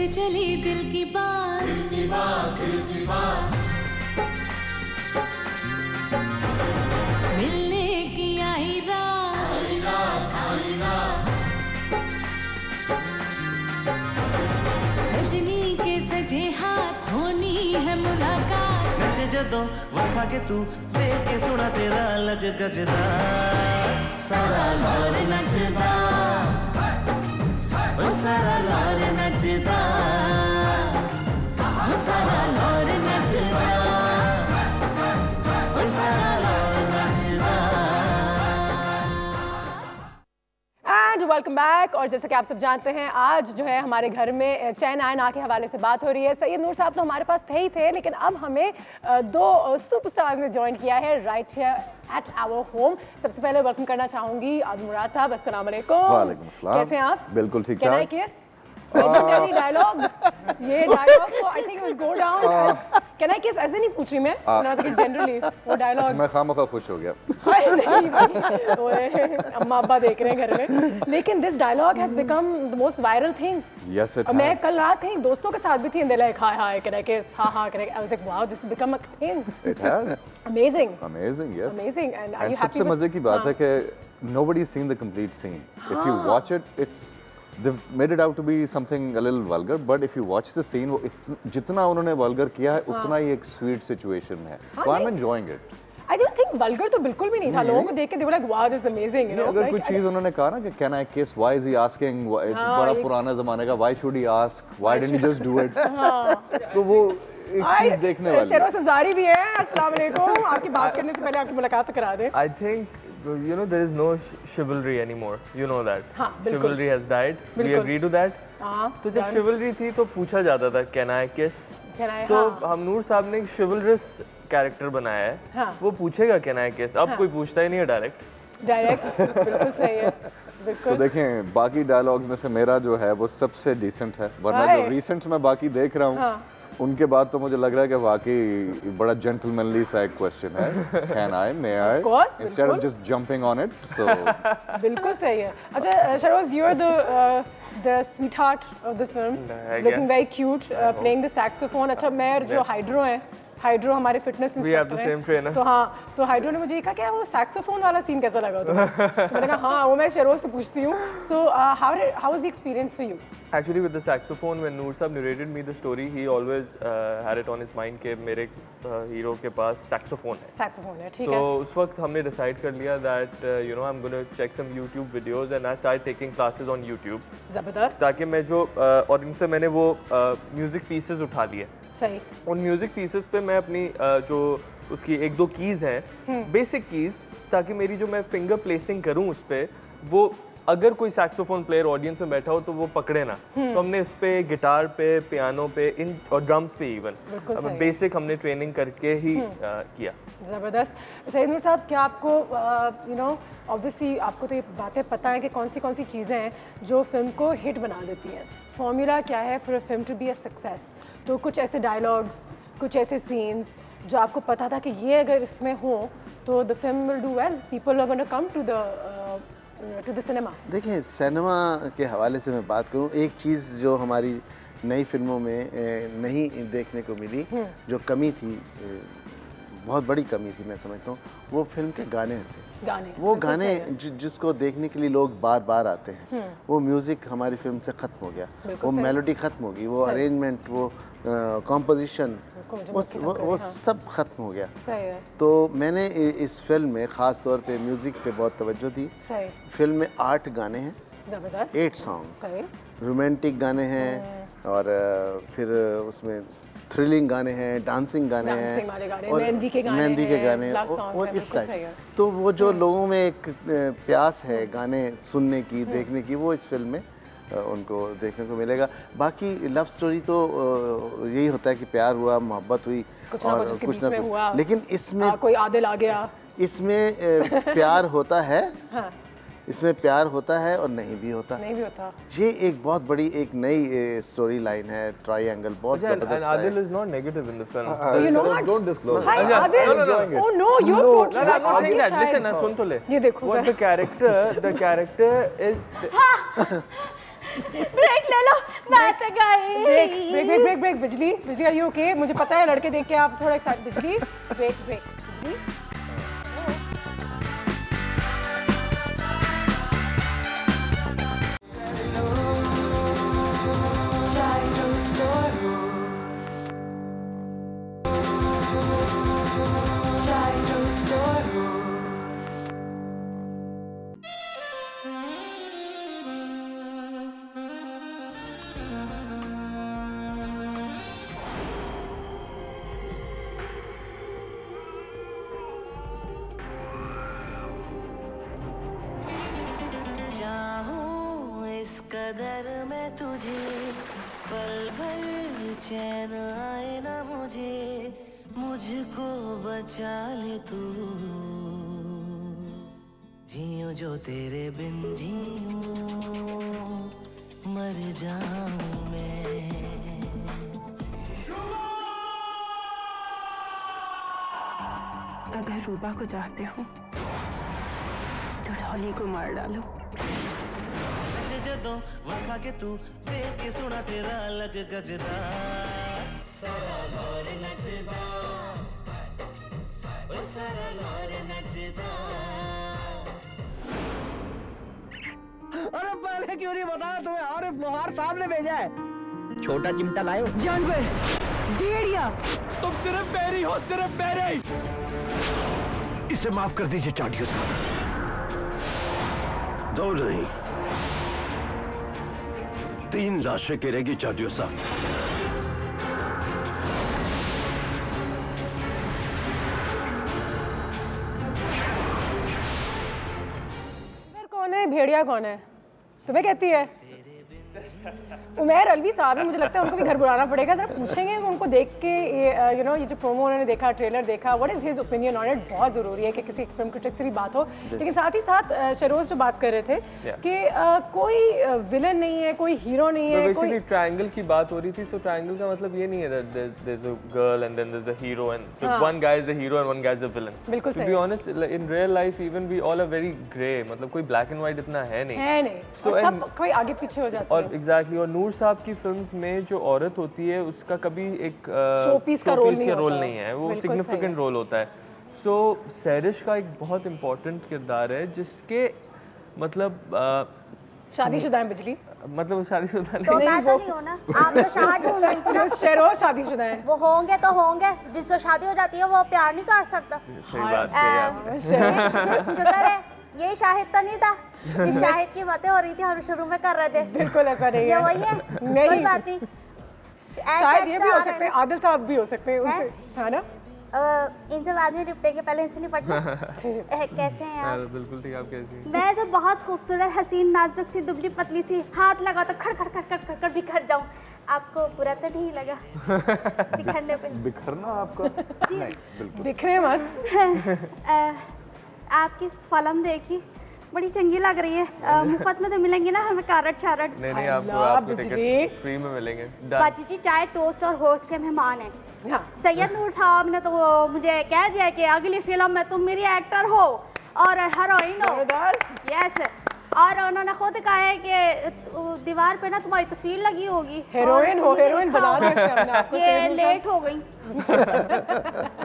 चली दिल की बात, दिल की बात, दिल की बात, मिलने की आई रात, आई रात, आई रात, सजनी के सजे हाथ होनी है मुलाकात। नचे जदों वखा के तू लेके सोना तेरा लग गजदा, सारा लाल नचदा, ओ सारा लाल नचदा, ओ सारा लाल नचदा, ओ सारा लाल नचदा। And welcome back. और जैसे कि आप सब जानते हैं आज जो है हमारे घर में चैन आए ना के हवाले से बात हो रही है। सैयद नूर साहब तो हमारे पास थे ही थे, लेकिन अब हमें दो सुपरस्टार्स ने ज्वाइन किया है right here at our home. सबसे पहले वेलकम करना चाहूंगी आदिल मुराद साहब। अस्सलाम वालेकुम। वालेकुम अस्सलाम। कैसे हैं आप? बिल्कुल ठीक ठाक। ठाक। legendary dialogue. ये dialogue को I think will go down as can I kiss ऐसे नहीं पूछ रही मैं ना कि generally वो dialogue मैं खामखा खुश हो गया नहीं ओए अम्मा अब्बा देख रहे हैं घर में लेकिन this dialogue has become the most viral thing. Yes, it has. मैं कल रात कहीं दोस्तों के साथ भी थी and they're like hi can I kiss ha can I I was like wow this has become a thing. It has. Amazing. Yes. Amazing and are you happy? सबसे मजे की बात है कि nobody's seen the complete scene. If you watch it, they've made it out to be something a little vulgar, but if you watch the scene, वो जितना उन्होंने vulgar किया है, उतना ही एक sweet situation है. So I'm enjoying it. I don't think vulgar तो बिल्कुल भी नहीं था. लोगों को देख के they were like wow this is amazing, you know. अगर कोई चीज़ उन्होंने कहा ना कि can I kiss? Why is he asking? बड़ा पुराना ज़माने का. Why should he ask? Why didn't he just do it? तो वो एक चीज़ देखने वाली. शेरोज़ अफ़ज़ारी भी है. अस्सलाम वालेकुम. आपकी बात करने से पहले आपकी मुलाकात करा दें. I think you know there is no chivalry anymore. You know that. Chivalry has died. We agree to that. तो जब chivalry थी तो पूछा जाता था can I kiss? तो हम नूर साहब ने एक chivalrous कैरेक्टर बनाया है. वो पूछेगा can I kiss? अब कोई पूछता ही नहीं है डायरेक्ट. बिल्कुल सही है. तो देखें बाकी डायलॉग्स में से मेरा जो है वो सबसे डिसेंट है. वरना जो रिसेंट में बाकी देख रहा हूँ उनके बाद तो मुझे लग रहा है कि वाकई बड़ा जेंटलमैनली सा एक क्वेश्चन है. Can I may I instead of just jumping on it. So बिल्कुल सही है. अच्छा Saroj you are the sweetheart of the film, looking very cute, playing the saxophone. अच्छा मैं और जो हाइड्रो हैं, हाइड्रो हमारे फिटनेस इंस्ट्रक्टर हैं. तो हाँ तो हाइड्रो ने मुझे कहा क्या वो सैक्सोफोन वाला सीन कैसा लगा तुम्हें? मैंने कहा हाँ वो मैं शरोज से पूछती हूँ. So how was the experience for you? Actually with the saxophone when Noor Saab narrated me the story he always had it on his mind कि मेरे हीरो के पास saxophone है. Saxophone है ठीक है. तो उस वक्त हमने decide कर लिया that you know I'm going to check some YouTube videos and I started taking classes on YouTube. ज़बरदस्त. ताकि मैं जो और इनसे मैंने वो music pieces उठा लिए. सही. उन म्यूजिक पीसेस पे मैं अपनी जो उसकी एक दो कीज हैं बेसिक कीज ताकि मेरी जो मैं फिंगर प्लेसिंग करूं उस पे वो अगर कोई सैक्सोफोन प्लेयर ऑडियंस में बैठा हो तो वो पकड़े ना. तो हमने इस पे गिटार पे पियानो पे इन और ड्रम्स पे इवन बेसिक हमने ट्रेनिंग करके ही किया. ज़बरदस्त. सईद नूर साहब क्या आपको यू नो ऑब्वियसली आपको तो ये बातें पता है कि कौन सी चीज़ें हैं जो फिल्म को हिट बना देती हैं. फॉर्मूला क्या है for a film to be a success? तो कुछ ऐसे डायलॉग्स कुछ ऐसे सीन्स जो आपको पता था कि ये अगर इसमें हो तो the film will do well, people are gonna come to the cinema. देखिए सिनेमा के हवाले से मैं बात करूं, एक चीज़ जो हमारी नई फिल्मों में नहीं देखने को मिली, जो कमी थी, बहुत बड़ी कमी थी मैं समझता हूँ, वो फिल्म के गाने थे. वो गाने जिसको देखने के लिए लोग बार बार आते हैं, वो म्यूज़िक हमारी फिल्म से ख़त्म हो गया. वो मेलोडी ख़त्म हो गई, वो अरेंजमेंट, वो कॉम्पोजिशन, वो सब ख़त्म हो गया. तो मैंने इस फिल्म में ख़ास तौर पे म्यूज़िक पे बहुत तवज्जो दी. फिल्म में 8 गाने हैं, 8 सॉन्ग, रोमांटिक गाने हैं और फिर उसमें थ्रिलिंग गाने हैं, डांसिंग गाने हैं और मेहंदी के गाने और इस टाइप. तो वो जो लोगों में एक प्यास है गाने सुनने की, देखने की, वो इस फिल्म में उनको देखने को मिलेगा. बाकी लव स्टोरी तो यही होता है कि प्यार हुआ, मोहब्बत हुई और कुछ ना कुछ, लेकिन इसमें कोई आदिल आ गया. इसमें प्यार होता है. इसमें प्यार होता है और नहीं भी होता. ये एक बहुत बड़ी एक नई स्टोरी लाइन है. ट्रायंगल बहुत जबरदस्त है. Adil is not negative in the film. You know what? Don't disclose. Hi Adil. Oh no, you're portraying that. Listen, सुन तो ले. ये देखो. What the character is. Break ले लो, मैं तो गई. ब्रेक. बिजली are you okay? मुझे पता है लड़के देख के आप थोड़ा एक्साइट. बिजली ब्रेक बिजली. कदर मैं तुझे पल भर चैन आए ना मुझे, मुझको बचा ले तू. जियो जो तेरे बिन जियो, मर जाऊं मैं। अगर रूबा को चाहते हो तो डॉली को मार डालो। जदों वखा के तू देख के सुना तेरा लग गजदा सारा लौर नचदा ओ सारा लौर नचदा। अरे पहले क्यों नहीं बताया? तुम्हें आरिफ लोहार साहब ने भेजा है। छोटा चिमटा लायो। जानवर, भेड़िया। तुम सिर्फ पैरी हो, सिर्फ पैरी। इसे माफ कर दीजिए चाटियों साहब। दो नहीं 3 लाशें गिरेगी चाटियों साहब। कौन है भेड़िया, कौन है? तुम्हें कहती है उमैर अलवी साहब है। मुझे लगता है उनको भी घर बुलाना पड़ेगा, जरा पूछेंगे उनको देख के ये ये जो प्रोमो उन्होंने देखा, ट्रेलर देखा, what is his opinion on it. बहुत ज़रूरी है कि किसी फिल्म क्रिटिक से भी बात हो। लेकिन साथ ही साथ शरोज जो बात कर रहे थे कि कोई विलन नहीं है, कोई हीरो नहीं है। बेसिकली ट्रायंगल की बात हो रही थी। सो ट्रायंगल का मतलब ये नहीं है that there is a girl and then there is a hero and one guy is the hero and one guy is the villain. बिल्कुल सही। To be honest in real life even we all are very grey, मतलब कोई black and white इतना है नहीं। सो सब कोई आगे पीछे हो जाता है। और एग्जैक्टली, और नूर साहब की फिल्म्स में जो औरत होती है उसका कभी एक शोपीस का रोल नहीं है, वो सिग्निफिकेंट रोल होता है। सो सैरिश का एक बहुत इंपॉर्टेंट किरदार है जिसके मतलब शादीशुदा है बिजली, मतलब शादीशुदा तो मैं तो नहीं हूं ना, आप तो शादी ढूंढ रही थी ना। शहरोज शादीशुदा है। वो होंगे तो होंगे, जिससे शादी हो जाती है वो प्यार नहीं कर सकता। सही बात कही आपने। शुक्र है ये शाहिद तो नहीं था, जिस शाहिद की बातें हो रही थी हम शुरू में कर रहे थे। बिल्कुल ऐसा नहीं है। ये वही है, कोई बात नहीं। शायद ये भी हो सकते हैं, आदिल साहब भी हो सकते हैं उनसे, है ना? इनसे बाद में निपटेंगे, पहले इनसे निपटना। कैसे हैं आप? बिल्कुल ठीक, आप कैसी हैं? मैं तो बहुत खूबसूरत, हसीन, नाजुक सी, दुबली पतली सी, हाथ लगा तो खड़ खड़ खड़ खड़ खड़ खड़ बिखर जाऊं। आपको बुरा तो नहीं लगा बिखरने पे? बिखरना आपका? नहीं, बिल्कुल बिखरे मत। आपकी फिल्म देखी, बड़ी चंगी लग रही है। मुफ्त में तो मिलेंगे ना हमें कारट शारट? नहीं, आपको टिकट फ्री में मिलेंगे। बाजी जी चाय टोस्ट और होस्ट के मेहमान हैं। सैयद नूर साहब ने तो मुझे कह दिया कि अगली फिल्म में तुम मेरी एक्टर हो और हीरोइन हो। यस, और उन्होंने खुद कहा है कि दीवार पे ना तुम्हारी तस्वीर लगी होगी। हीरोइन हो, हीरोइन बना दो इसे हमने आपको। ये लेट हो गई।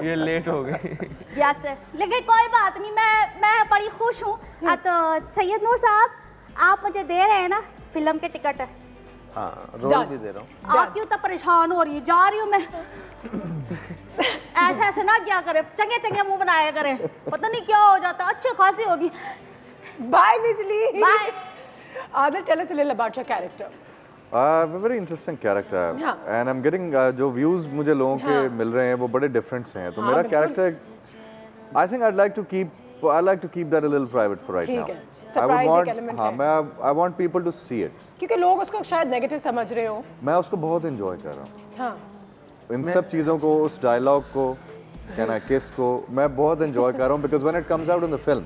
ये लेट हो गई। यस, लेकिन कोई बात नहीं, मैं बड़ी खुश हूँ। तो सैयद नूर साहब, आप मुझे दे रहे हैं ना फिल्म के टिकट? हाँ, रोल भी दे रहा हूँ। आप क्यों तो परेशान हो रही है? जा रही हूँ मैं। ऐसे ऐसे ना क्या करे, चंगे चंगे मुंह बनाया करे, पता नहीं क्या हो जाता। अच्छी खासी होगी। बाय बिजली। Bye. Adil, tell us a little about your character. Very interesting character, and I'm getting जो views मुझे लोगों के मिल रहे हैं वो बड़े different से हैं। तो मेरा character, I think I like to keep that a little private for right now. I want people to see it. क्योंकि लोग उसको शायद negative समझ रहे हो। मैं उसको बहुत enjoy कर रहा हूँ। हाँ। इन सब चीज़ों को, उस dialogue को, Can I kiss को मैं बहुत enjoy कर रहा हूँ because when it comes out in the film,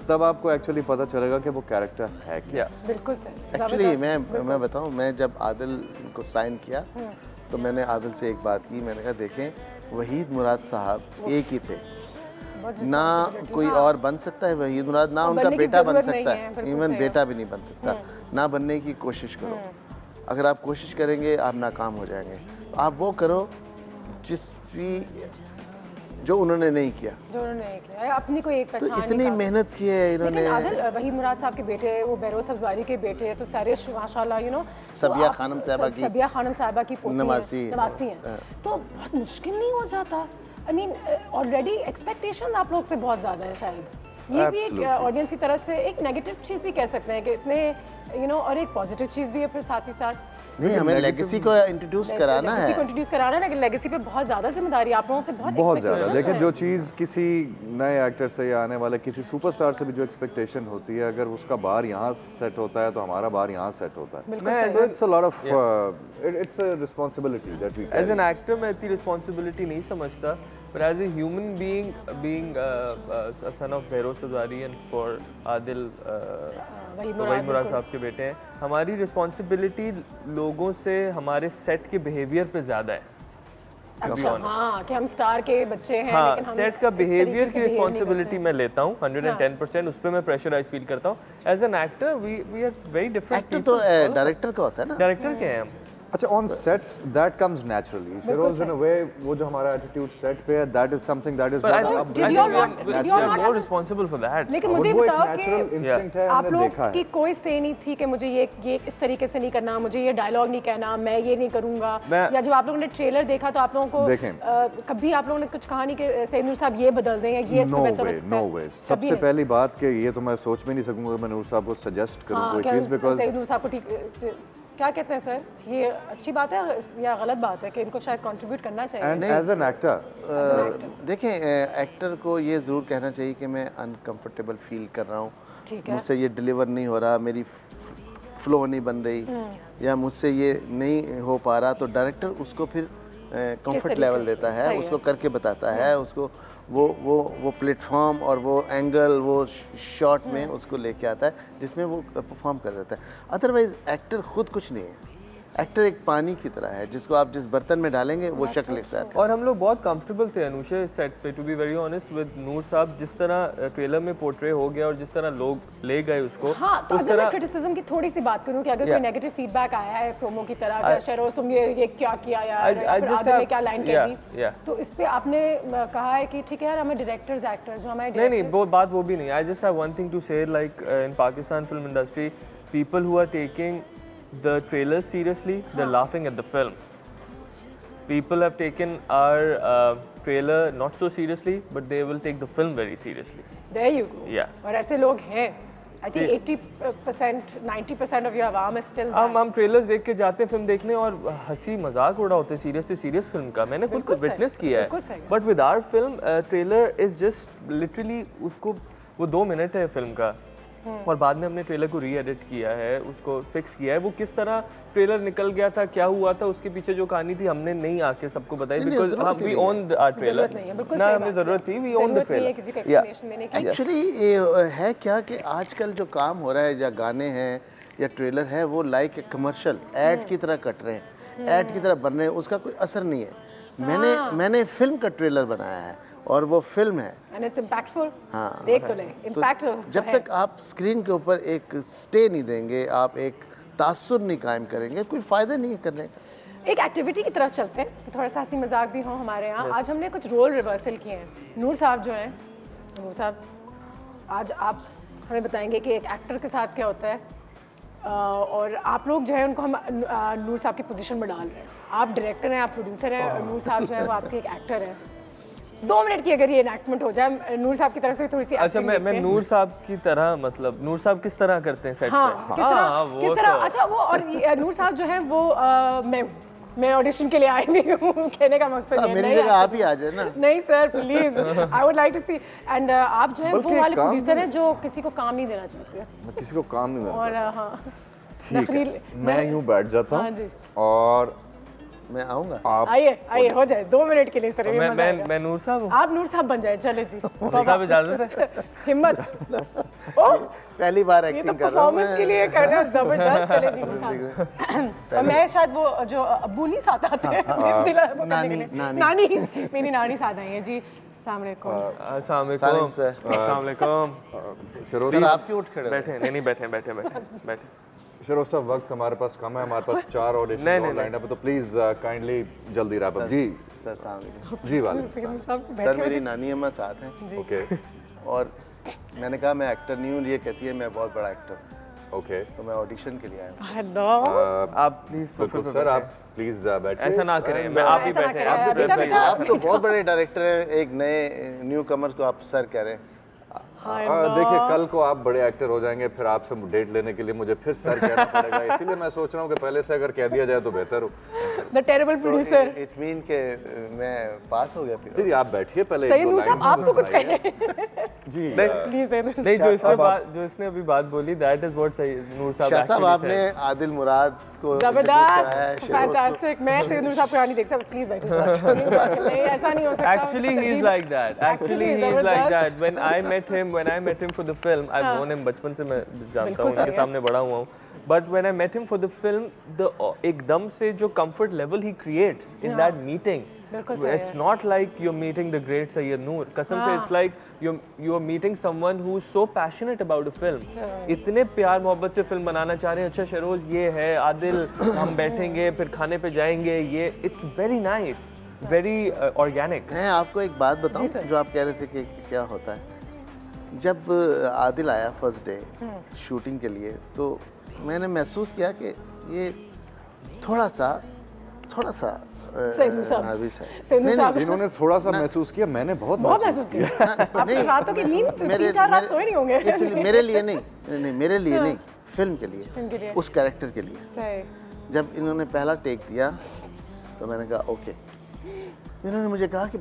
तब आपको एक्चुअली पता चलेगा कि वो कैरेक्टर है क्या। बिल्कुल सही। एक्चुअली मैं बताऊं, मैं जब आदिल को साइन किया तो मैंने आदिल से एक बात की। मैंने कहा देखें, वहीद मुराद साहब एक ही थे ना, कोई और बन सकता है वहीद मुराद, ना उनका बेटा बन सकता है, इवन बेटा भी नहीं बन सकता। ना बनने की कोशिश करो, अगर आप कोशिश करेंगे आप नाकाम हो जाएंगे। आप वो करो जिस भी जो उन्होंने नहीं किया, अपनी कोई एक पहचान। तो इतनी मेहनत की है इन्होंने। लेकिन आदिल, वहीद मुराद साहब के बेटे, वो बहरोज सब्ज़वारी के बेटे हैं, तो सैरिश माशाल्लाह सबिया खानम साहिबा की नवासी हैं। तो बहुत मुश्किल नहीं हो जाता? आई मीन ऑलरेडी एक्सपेक्टेशंस आप लोग से बहुत ज़्यादा है शायद। ये भी एक ऑडियंस की तरफ से एक नेगेटिव चीज़ भी कह सकते हैं कि इतने और एक पॉजिटिव चीज़ भी है फिर साथ ही साथ। नहीं, हमें लेगेसी को इंट्रोड्यूस कराना है। लेकिन लेगेसी पे बहुत ज़्यादा जिम्मेदारी आप लोगों से बहुत ज़्यादा। देखिए, जो चीज़ किसी नए एक्टर से या आने वाले किसी सुपरस्टार से भी जो एक्सपेक्टेशन होती है, अगर उसका बार यहाँ सेट होता है तो हमारा बार यहाँ सेट होता है। So it's a lot of it's a responsibility that we carry. As an actor मैं इतनी रिस्पॉन्सिबिलिटी नहीं समझता, but as a human being a son of Behrouz Sazwari and for Adil Waheed मुराद साहब के बेटे हैं, हमारी रिस्पॉन्सिबिलिटी लोगों से हमारे सेट के बिहेवियर पे ज़्यादा है। अच्छा, हाँ, कि हम स्टार के बच्चे हैं, हाँ, लेकिन हम सेट का बिहेवियर की रिस्पॉन्सिबिलिटी मैं लेता हूँ 110%, उस पर मैं प्रेशराइज फील करता हूँ। As an actor we are very different. Actor तो डायरेक्टर का होता है ना, डायरेक्टर के हैं हम। अच्छा, on set that comes naturally, फिरोज इन अ वे वो जो हमारा एटीट्यूड सेट पे है, that is something that is not responsible for that. लेकिन मुझे बताओ कि आप लोग की कोई से नहीं थी कि मुझे ये इस तरीके से नहीं करना, मुझे ये डायलॉग नहीं कहना, मैं ये नहीं करूंगा, या जब आप लोगों ने ट्रेलर देखा तो आप लोगों को कभी आप लोगों ने कुछ कहा नहीं कि सैयद साहब ये बदल दें या ये इसमें बेहतर हो सकता है? नो वे। सबसे पहली बात कि ये तो मैं सोच में नहीं सकूंगा मैं नूर साहब को सजेस्ट करूं कोई चीज, बिकॉज़ सैयद साहब को ठीक क्या कहते हैं सर, ये अच्छी बात है या गलत बात है कि इनको शायद कंट्रीब्यूट करना चाहिए? एंड एज एन एक्टर देखें, एक्टर को ये ज़रूर कहना चाहिए कि मैं अनकंफर्टेबल फील कर रहा हूँ, मुझसे ये डिलीवर नहीं हो रहा, मेरी फ्लो नहीं बन रही, या मुझसे ये नहीं हो पा रहा, तो डायरेक्टर उसको फिर कंफर्ट लेवल देता है, उसको करके बताता है, उसको वो प्लेटफॉर्म और वो एंगल वो शॉट में उसको लेके आता है जिसमें वो परफॉर्म कर देता है। अदरवाइज एक्टर खुद कुछ नहीं है, एक्टर एक पानी की तरह है जिसको आप जिस बर्तन में डालेंगे वो शक्ल लेता है। और हम लोग बहुत कंफर्टेबल थे अनुषे सेट पे, to be very honest with Noor sahab, जिस तरह ट्रेलर में पोर्ट्रे हो गया और जिस तरह लोग ले गए उसको। हाँ, तो अगर मैं क्रिटिसिज्म की थोड़ी सी बात करूं कि अगर कोई नेगेटिव फीडबैक आया है प्रोमो की तरह कि शेरोज तुम ये क्या किया यार, आदिल ने क्या लाइन कह दी, तो इस पे आपने कहा है कि ठीक है यार हमें डायरेक्टर्स एक्टर जो हमारे नहीं वो बात वो भी नहीं। I just have one thing to say, like in Pakistan film industry people who are taking the trailers seriously, they're laughing at the film. People have taken our trailer not so seriously, but they will take the film very seriously. There you go. Yeah. और ऐसे लोग हैं। I think 80%, 90% of your Awam is still. हम trailers देख के जाते हैं film देखने और हंसी मजाक उड़ा होते हैं सीरियस से सीरियस फिल्म का, मैंने खुद विटनेस किया है। But with our film, trailer is just literally उसको वो 2 मिनट है फिल्म का, और बाद में हमने ट्रेलर को री एडिट किया है, उसको फिक्स किया है। वो किस तरह ट्रेलर निकल गया था, क्या हुआ था, उसके पीछे जो कहानी थी हमने नहीं आके सबको बताई, because we own our trailer ना, हमें जरूरत थी, we own the trailer. Actually ये है क्या कि आजकल जो काम हो रहा है या गाने हैं या ट्रेलर है वो लाइक कमर्शियल एड की तरह कट रहे हैं, एड की तरह बन रहे हैं, उसका कोई असर नहीं है। मैंने फिल्म का ट्रेलर बनाया है और वो फिल्म है and it's impactful। हाँ, देख तो ले, impactful जब तक आप स्क्रीन के ऊपर एक स्टे नहीं देंगे, आप एक तासुर नहीं कायम करेंगे, कोई फायदा नहीं है करने का। एक एक्टिविटी की तरफ चलते हैं, थोड़ा सा हंसी मजाक भी हो हमारे यहाँ। आज हमने कुछ रोल रिवर्सल किए हैं। नूर साहब जो हैं, नूर साहब आज आप हमें बताएंगे कि एक एक्टर के साथ क्या होता है, और आप लोग जो है उनको हम नूर साहब की पोजीशन में डाल रहे हैं। आप डायरेक्टर हैं, आप प्रोड्यूसर हैं, और नूर साहब जो है वो आपके एक एक्टर हैं। 2 मिनट की अगर ये एनैक्टमेंट हो जाए नूर साहब की तरफ से थोड़ी सी। अच्छा, मैं नूर साहब की तरह, मतलब नूर साहब किस तरह करते हैं सेट पे? किस तरह? अच्छा, वो और नूर साहब जो है वो मैं ऑडिशन के लिए आई हुई हूँ, कहने का मकसद ये मेरी जगह आप ही आ जाए ना। नहीं sir please, I would like to see. And आप जो है वो वाले प्रोड्यूसर हैं जो किसी को काम नहीं देना चाहते। मैं किसी को काम नहीं देता। और हाँ ठीक है, मैं यूं बैठ जाता हूँ और मैं आऊंगा। आप आइए हो जाए 2 मिनट के लिए सर। मैं नूर साहब हूँ, आप नूर साहब बन जाए। चले जी, साहब इजाजत है, हिम्मत। ओ पहली बार एक्टिंग कर रहा हूँ मैं, के लिए कर रहा हूँ जबरदस्त। चले जी नूर साहब। मैं शायद वो जो अब्बू नहीं साथ आते हैं, नानी मेरी नानी साथ आई है जी। अस्सलाम वालेकुम। सर आप क्यों उठ खड़े? बैठे नहीं बैठे। शेरोज साहब, वक्त हमारे पास कम है, हमारे पास 4 ऑडिशन लाइन अप, तो प्लीज काइंडली जल्दी रैप अप। जी सर, अस्सलाम वालेकुम। जी वालेकुम सर, मेरी नानी अम्मा साथ हैं। ओके। और मैंने कहा मैं एक्टर नहीं हूँ, ये कहती है मैं बहुत बड़ा एक्टर। ओके, तो मैं ऑडिशन के लिए आया हूँ। हेलो, आप प्लीज सर आप प्लीज बैठिए। ऐसा ना करें, मैं आप ही बैठे। आप तो बहुत बड़े डायरेक्टर हैं, एक नए न्यू कमर्स को आप सर कह रहे हैं। देखिए कल को आप बड़े एक्टर हो जाएंगे, फिर आपसे डेट लेने के लिए मुझे फिर सर कहना पड़ेगा, इसीलिए मैं सोच रहा हूँ कि पहले से अगर कह दिया जाए तो बेहतर हो। The terrible producer. It mean के मैं पास हो गया फिर। जी आप बैठिए पहले। सही नूर साहब आप तो कुछ कहिए। जी नहीं जो इसने अभी बात बोली दैट इज व्हाट नूर साहब आपने आदिल मुराद को जबरदस्त फैंटास्टिक। मैं सैयद नूर साहब को नहीं देख सकता, प्लीज बैठिए नहीं ऐसा नहीं हो सकता। Actually he is like that when I met him for the film, I've known him बचपन से मैं जानता हूँ, उनके सामने बड़ा हुआ हूँ, but when I met him for the film, the एकदम से जो comfort level he creates in that meeting, it's not like you're meeting the great Sayyid Noor, कसम से it's like you're meeting someone who's so passionate about a film, इतने प्यार मोहब्बत से film बनाना चाह रहे हैं। अच्छा शरोज ये है, आदिल हम बैठेंगे फिर खाने पे जाएंगे, ये it's very nice, very organic। मैं आपको एक बात बताऊं जो आप कह रहे थे कि क्या होता है, जब आदिल आया फर्स्ट डे शूटिंग के लिए तो मैंने महसूस किया कि ये थोड़ा सा इन्होंने थोड़ा सा महसूस किया, मैंने बहुत महसूस किया। नहीं रातों की नींद 3-4 रात सोए नहीं होंगे। इसलिए मेरे लिए नहीं फिल्म के लिए, उस कैरेक्टर के लिए। जब इन्होंने पहला टेक दिया तो मैंने कहा ओके। इन्होंने मुझे कहा कि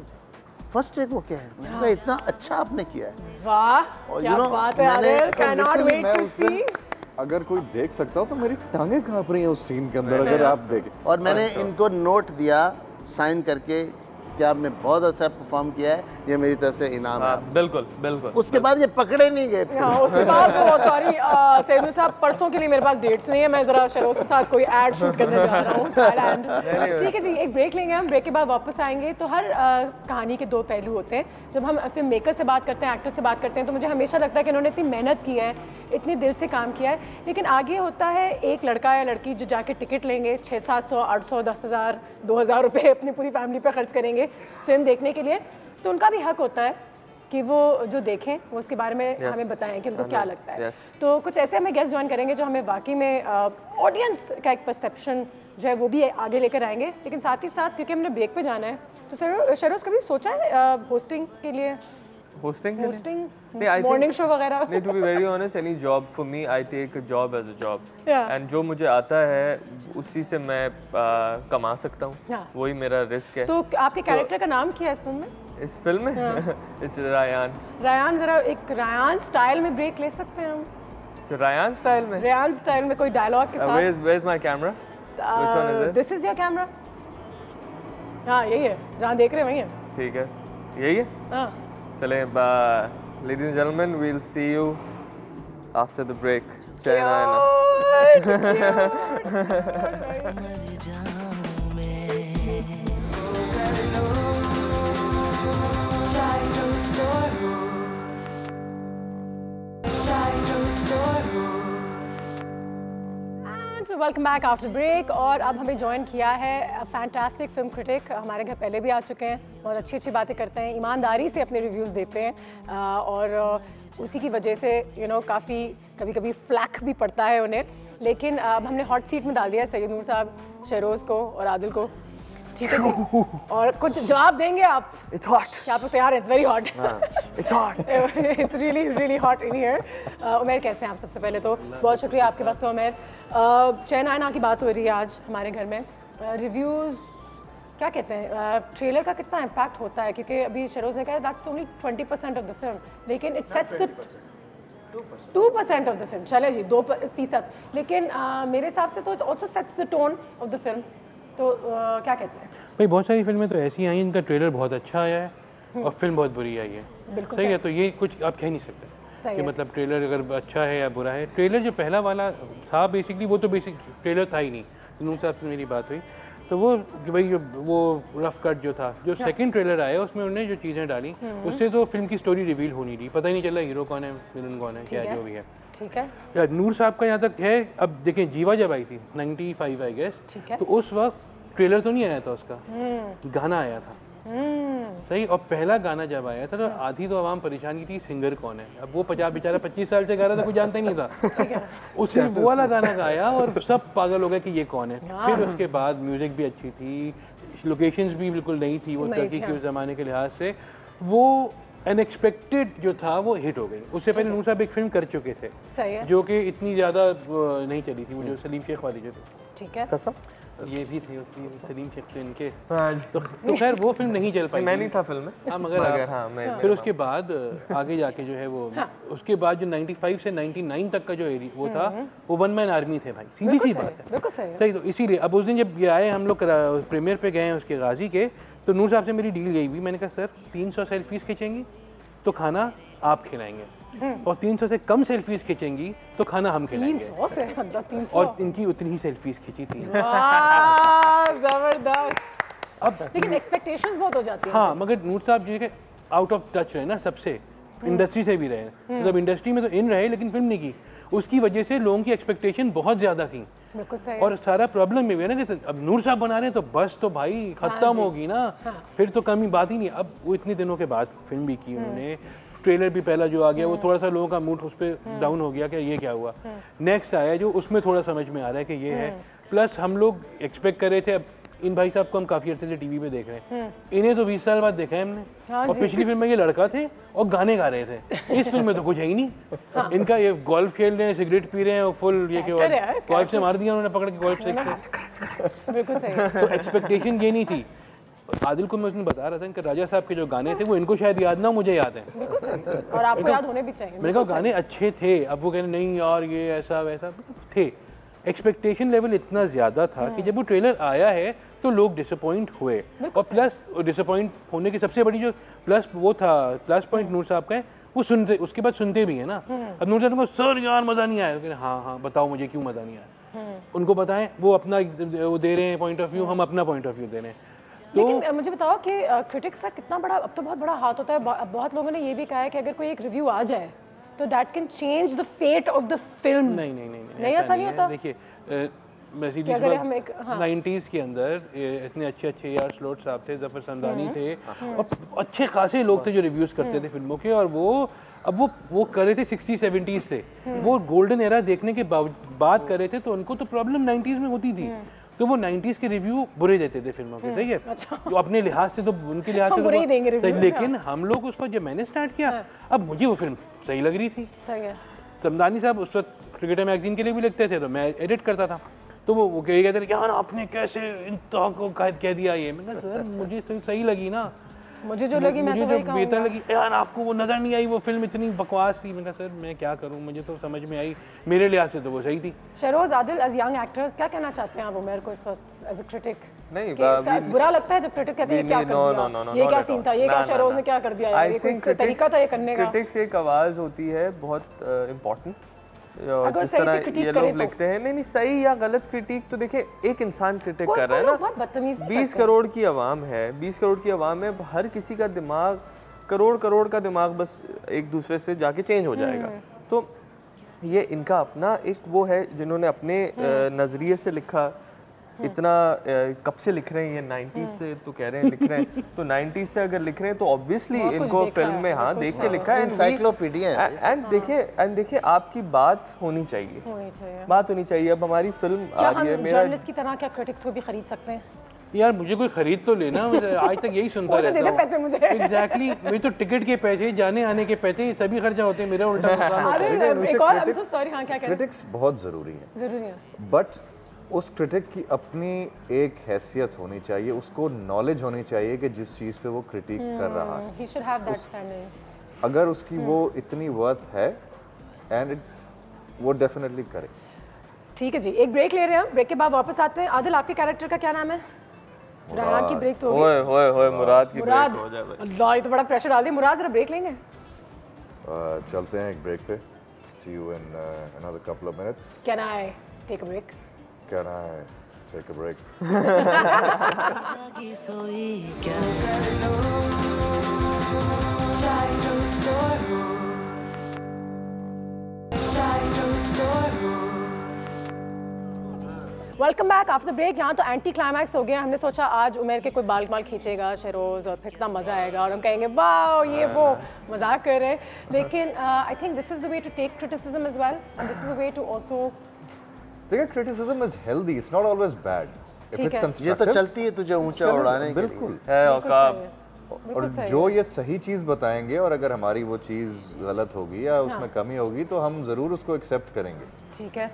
फर्स्ट टेक वो क्या है, मैंने कहा इतना अच्छा आपने किया है। वाह क्या बात है आदिल, कैनॉट वेट टू सी। अगर कोई देख सकता हो तो मेरी टांगें कांप रही हैं उस सीन के अंदर अगर आप देखें। और मैंने इनको नोट दिया साइन करके कि आपने बहुत अच्छा परफॉर्म किया है, ये मेरी तरफ से इनाम है। बिल्कुल। उसके बाद ये पकड़े नहीं गए। उसके बाद सॉरी सैयद साहब, परसों के लिए मेरे पास डेट्स नहीं है, मैं जरा शरोज के साथ कोई एड शूट करने जा रहा हूँ थाईलैंड। ठीक है जी, एक ब्रेक लेंगे हम, ब्रेक के बाद वापस आएंगे। तो हर कहानी के दो पहलू होते हैं। जब हम फिल्म मेकर से बात करते हैं, एक्टर से बात करते हैं, तो मुझे हमेशा लगता है कि उन्होंने इतनी मेहनत की है, इतनी दिल से काम किया है। लेकिन आगे होता है एक लड़का या लड़की जो जाके टिकट लेंगे 600-700, 800, 10,000, 2,000 रुपये अपनी पूरी फैमिली पे खर्च करेंगे फिल्म देखने के लिए। तो उनका भी हक होता है कि वो जो देखें वो उसके बारे में हमें बताएं कि उनको क्या लगता है। तो कुछ ऐसे हमें गेस्ट ज्वाइन करेंगे जो हमें वाकई में ऑडियंस का एक परसेप्शन जो है वो भी आगे लेकर आएंगे। लेकिन साथ ही साथ क्योंकि हमने ब्रेक पे जाना है, तो शरोज कभी सोचा है होस्टिंग के लिए? मॉर्निंग शो वगैरह? नहीं, to be very honest, any job for me, I take a job as a job, and जो मुझे आता है उसी से मैं कमा सकता हूँ, वही मेरा रिस्क है। तो आपके कैरेक्टर का नाम क्या है इस फिल्म में? इस फिल्म में इट्स रायान। रायान, जरा एक रायान स्टाइल में ब्रेक ले सकते हैं हम? रायान स्टाइल में? रायान स्टाइल में कोई डायलॉग के साथ। Where is my camera? Which one is it? This is your camera? हाँ यही है, जहाँ देख रहे हैं वही है। ठीक है, यही है। हाँ चलें, ladies and gentlemen, we'll see you after the break. Welcome back after break. और अब हमें ज्वाइन किया है फैंटास्टिक फिल्म क्रिटिक, हमारे घर पहले भी आ चुके हैं, बहुत अच्छी अच्छी बातें करते हैं, ईमानदारी से अपने रिव्यूज़ देते हैं और उसी की वजह से काफ़ी कभी कभी फ्लैक भी पड़ता है उन्हें। लेकिन अब हमने हॉट सीट में डाल दिया है सैयद नूर साहब, शरोज़ को और आदिल को। ठीक है जी, और कुछ जवाब देंगे आप? It's hot. क्या आप तैयार हैं? It's very hot. It's hot. It's really hot in here. Umar कैसे हैं आप? सबसे पहले तो बहुत शुक्रिया आपके वक्त। उमर, चैन आयना की बात हो रही है आज हमारे घर में, रिव्यूज़ क्या कहते हैं, ट्रेलर का कितना इम्पैक्ट होता है? क्योंकि अभी शरोज ने कहा that's only 20% of the film, लेकिन it sets the 2% of the film. चले जी 2%, लेकिन मेरे हिसाब से तो it also sets the tone of the film. तो क्या कहते हैं भाई? बहुत सारी फिल्में तो ऐसी आई हैं इनका ट्रेलर बहुत अच्छा आया है और फिल्म बहुत बुरी आई है। बिल्कुल सही है, तो ये कुछ आप कह नहीं सकते कि मतलब ट्रेलर अगर अच्छा है या बुरा है। ट्रेलर जो पहला वाला था बेसिकली वो तो बेसिक ट्रेलर था ही नहीं। नूर साहब से मेरी बात हुई तो वो भाई वो रफ कट जो था, जो सेकंड ट्रेलर आया उसमें उन्होंने जो चीज़ें डाली उससे तो फिल्म की स्टोरी रिवील होनी थी, पता ही नहीं चला हीरो कौन है, विलन कौन है, क्या जो भी है। ठीक है, या नूर साहब का यहाँ तक है। अब देखें जीवा जब आई थी 95 आई गेस, तो उस वक्त ट्रेलर तो नहीं आया था उसका, गाना आया था। सही, और पहला गाना जब आया था तो आधी तो आवाम परेशान की थी सिंगर कौन है। अब वो बेचारा 25 साल से गा रहा था, कोई जानता ही नहीं था। उसने वो वाला गाना गाया और सब पागल हो गए कि ये कौन है। फिर उसके बाद म्यूजिक भी अच्छी थी, लोकेशंस भी बिल्कुल नई थी वो टर्की के उस जमाने के लिहाज से। वो अनएक्सपेक्टेड जो था वो हिट हो गई। उससे पहले नूर साहब एक फिल्म कर चुके थे सही है, जो कि इतनी ज़्यादा नहीं चली थी, वो जो सलीम शेख वाली जो थी। ठीक है, ये भी थे उसकी, सलीम शेख तो इनके, तो खैर वो फिल्म नहीं चल पाई। मैं नहीं था फिल्म में। हाँ मगर फिर उसके बाद आगे जाके जो है वो उसके बाद जो 95 से 99 तक का जो एरिया वो था वो वन मैन आर्मी थे भाई, सीधी सी बात है। बिल्कुल सही। तो इसीलिए अब उस दिन जब ये आए हम लोग प्रीमियर पे गए हैं उसके गाजी के, तो नूर साहब से मेरी डील गई हुई, मैंने कहा सर 300 सेल्फीज खींचेंगी तो खाना आप खिलाएंगे, और 300 से कम सेल्फीज खींचेंगी तो खाना हम खिलाएंगे। 300 से 300 और इनकी उतनी ही सेल्फीज खींची थी। जबरदस्त। अब लेकिन एक्सपेक्टेशंस बहुत हो जाती हैं। हाँ मगर नूर साहब जी के आउट ऑफ टच रहे ना सबसे, इंडस्ट्री से भी रहे, मतलब इंडस्ट्री में तो इन रहे लेकिन फिल्म नहीं की, उसकी वजह से लोगों की एक्सपेक्टेशन बहुत ज्यादा थी। और सारा प्रॉब्लम में भी है ना कि अब नूर साहब बना रहे हैं तो बस तो भाई खत्म होगी ना, फिर तो कमी बात ही नहीं। अब वो इतने दिनों के बाद फिल्म भी की उन्होंने, ट्रेलर भी पहला जो आ गया वो थोड़ा सा लोगों का मूड उस पर डाउन हो गया कि ये क्या हुआ। नेक्स्ट आया जो उसमें थोड़ा समझ में आ रहा है कि ये है, प्लस हम लोग एक्सपेक्ट कर रहे थे, अब इन भाई साहब को हम काफी अर्से से टीवी पे देख रहे हैं, इन्हें तो 20 साल बाद देखा है हमने, और पिछली फिल्म में ये लड़का थे और गाने गा रहे थे, इस फिल्म में तो कुछ है ही नहीं। इनका ये गोल्फ खेल रहे हैं, सिगरेट पी रहे हैं और फुल ये क्या गोल्फ से मार दिया उन्होंने पकड़ के गोल्फ से। तो एक्सपेक्टेशन ये नहीं थी। आदिल को मैं उसने बता रहा था कि राजा साहब के जो गाने थे वो इनको शायद याद ना, मुझे याद है, और आपको याद होने भी चाहिए। मैंने कहा गाने अच्छे थे, अब वो कहने नहीं यार ये ऐसा वैसा थे। एक्सपेक्टेशन लेवल इतना ज़्यादा था कि जब वो ट्रेलर आया है तो लोग डिसअपॉइंट हुए, और प्लस डिसअपॉइंट होने की सबसे बड़ी जो प्लस वो था, प्लस पॉइंट नूर साहब का है, वो सुनते उसके बाद सुनते भी है ना। अब नूर साहब को सर यार मज़ा नहीं आया, हाँ बताओ मुझे क्यों मज़ा नहीं आया, उनको बताएं, वो अपना वो दे रहे हैं पॉइंट ऑफ व्यू, हम अपना पॉइंट ऑफ व्यू दे रहे हैं। लेकिन मुझे बताओ कि क्रिटिक्स का कितना बड़ा अब तो बहुत बड़ा हाथ होता है। बहुत लोगों ने ये भी कहा है कि अगर कोई एक रिव्यू आ जाए तो that can change the fate of the film. नहीं ऐसा नहीं होता। देखिए अगर हम एक 90s के अंदर इतने अच्छे यार स्लोट साहब थे, जफर समदानी थे, और अच्छे खासे लोग थे जो रिव्यूज करते थे फिल्मों के, और वो कर रहे थे 60-70s से, वो गोल्डन एरा देखने के बाद कर रहे थे, तो उनको तो प्रॉब्लम 90s में होती थी, तो वो 90s के रिव्यू बुरे देते थे फिल्मों के, सही है। तो अपने लिहाज से तो उनके लिहाज से बुरे देंगे रिव्यू, लेकिन हम लोग उस पर जब मैंने स्टार्ट किया, अब मुझे वो फिल्म सही लग रही थी। सही है। समदानी साहब उस वक्त क्रिकेटर मैगजीन के लिए भी लिखते थे, तो मैं एडिट करता था, तो वो कहते थे यार आपने कैसे इंतहा को कह दिया ये। मैंने कहा सर मुझे सही लगी ना, मुझे जो लगी मैं तो वही कहूंगा। बेहतर लगी यार, आपको वो नजर नहीं आई, वो फिल्म इतनी बकवास थी। मैंने कहा सर मैं क्या करूं, मुझे तो समझ में आई, मेरे लिहाज से तो वो सही थी। Shahroz Adil as young actors क्या कहना चाहते हैं आप उमर को इस वक्त एज अ क्रिटिक? नहीं बुरा लगता है जब क्रिटिक कहते हैं क्या कर दिया, ये क्या सीन था, ये क्या शहरोज ने क्या कर दिया, ये कोई तरीका था ये करने का। क्रिटिक्स एक आवाज होती है बहुत इम्पोर्टेंट, जिस तरह ये लोग लिखते हैं, नहीं सही या गलत क्रिटिक, तो देखिए एक इंसान क्रिटिक कर रहा है ना, 20 करोड़ की आवाम है, 20 करोड़ की आवाम में हर किसी का दिमाग करोड़ का दिमाग बस एक दूसरे से जाके चेंज हो जाएगा। तो ये इनका अपना एक वो है जिन्होंने अपने नज़रिए से लिखा, इतना कब से लिख रहे हैं ये 90s से तो कह रहे हैं लिख रहे हैं, तो 90s से अगर लिख रहे हैं तो ऑब्वियसली इनको फिल्म में हाँ देख के लिखा है, एनसाइक्लोपीडिया। एंड देखिए आपकी बात होनी चाहिए, बात होनी चाहिए। अब हमारी फिल्म आ रही है, मेरा जर्नलिस्ट की तरह क्या क्रिटिक्स को भी खरीद सकते हैं? यार मुझे कोई खरीद तो लेना, आज तक यही सुनता रहता हूं। पैसे मुझे एग्जैक्टली, मेरे तो टिकट के पैसे, जाने आने के पैसे, सभी खर्चा होते हैं, मेरा उल्टा नुकसान होता है। क्रिटिक्स बहुत जरूरी है, बट उस क्रिटिक की अपनी एक हैसियत होनी चाहिए, उसको नॉलेज होनी चाहिए कि जिस चीज़ पे वो क्रिटिक कर रहा है, he should have that standing। अगर उसकी वो इतनी वर्थ है एंड वो डेफिनेटली करे। ठीक है जी, एक ब्रेक ले रहे हैं हम, ब्रेक के बाद वापस आते हैं। आदिल आपके कैरेक्टर का क्या नाम है? राना की ब्रेक तो होए मुराद की ब्रेक हो जाए। अल्लाह ये तो बड़ा प्रेशर डाल दिया। मुराद जरा ब्रेक लेंगे? चलते हैं एक ब्रेक पे। See you in another couple of minutes. Can I take a break? Can I take a break? Welcome back after break. यहाँ तो एंटी क्लाइमैक्स हो गया। हमने सोचा आज उमेर के कोई बाल खींचेगा शहरोज और फिर कितना मज़ा आएगा और हम कहेंगे वाह ये वो मजाक कर रहे हैं, लेकिन I think this is the way to take criticism as well and this is the way to also. देखिए criticism is healthy, it's not always bad. ये तो चलती है तुझे ऊंचा उड़ाने के लिए। बिल्कुल है औकाब। और जो ये सही चीज़ बताएंगे और अगर हमारी वो चीज़ गलत होगी या उसमें कमी होगी तो हम ज़रूर उसको एक्सेप्ट करेंगे। ठीक है,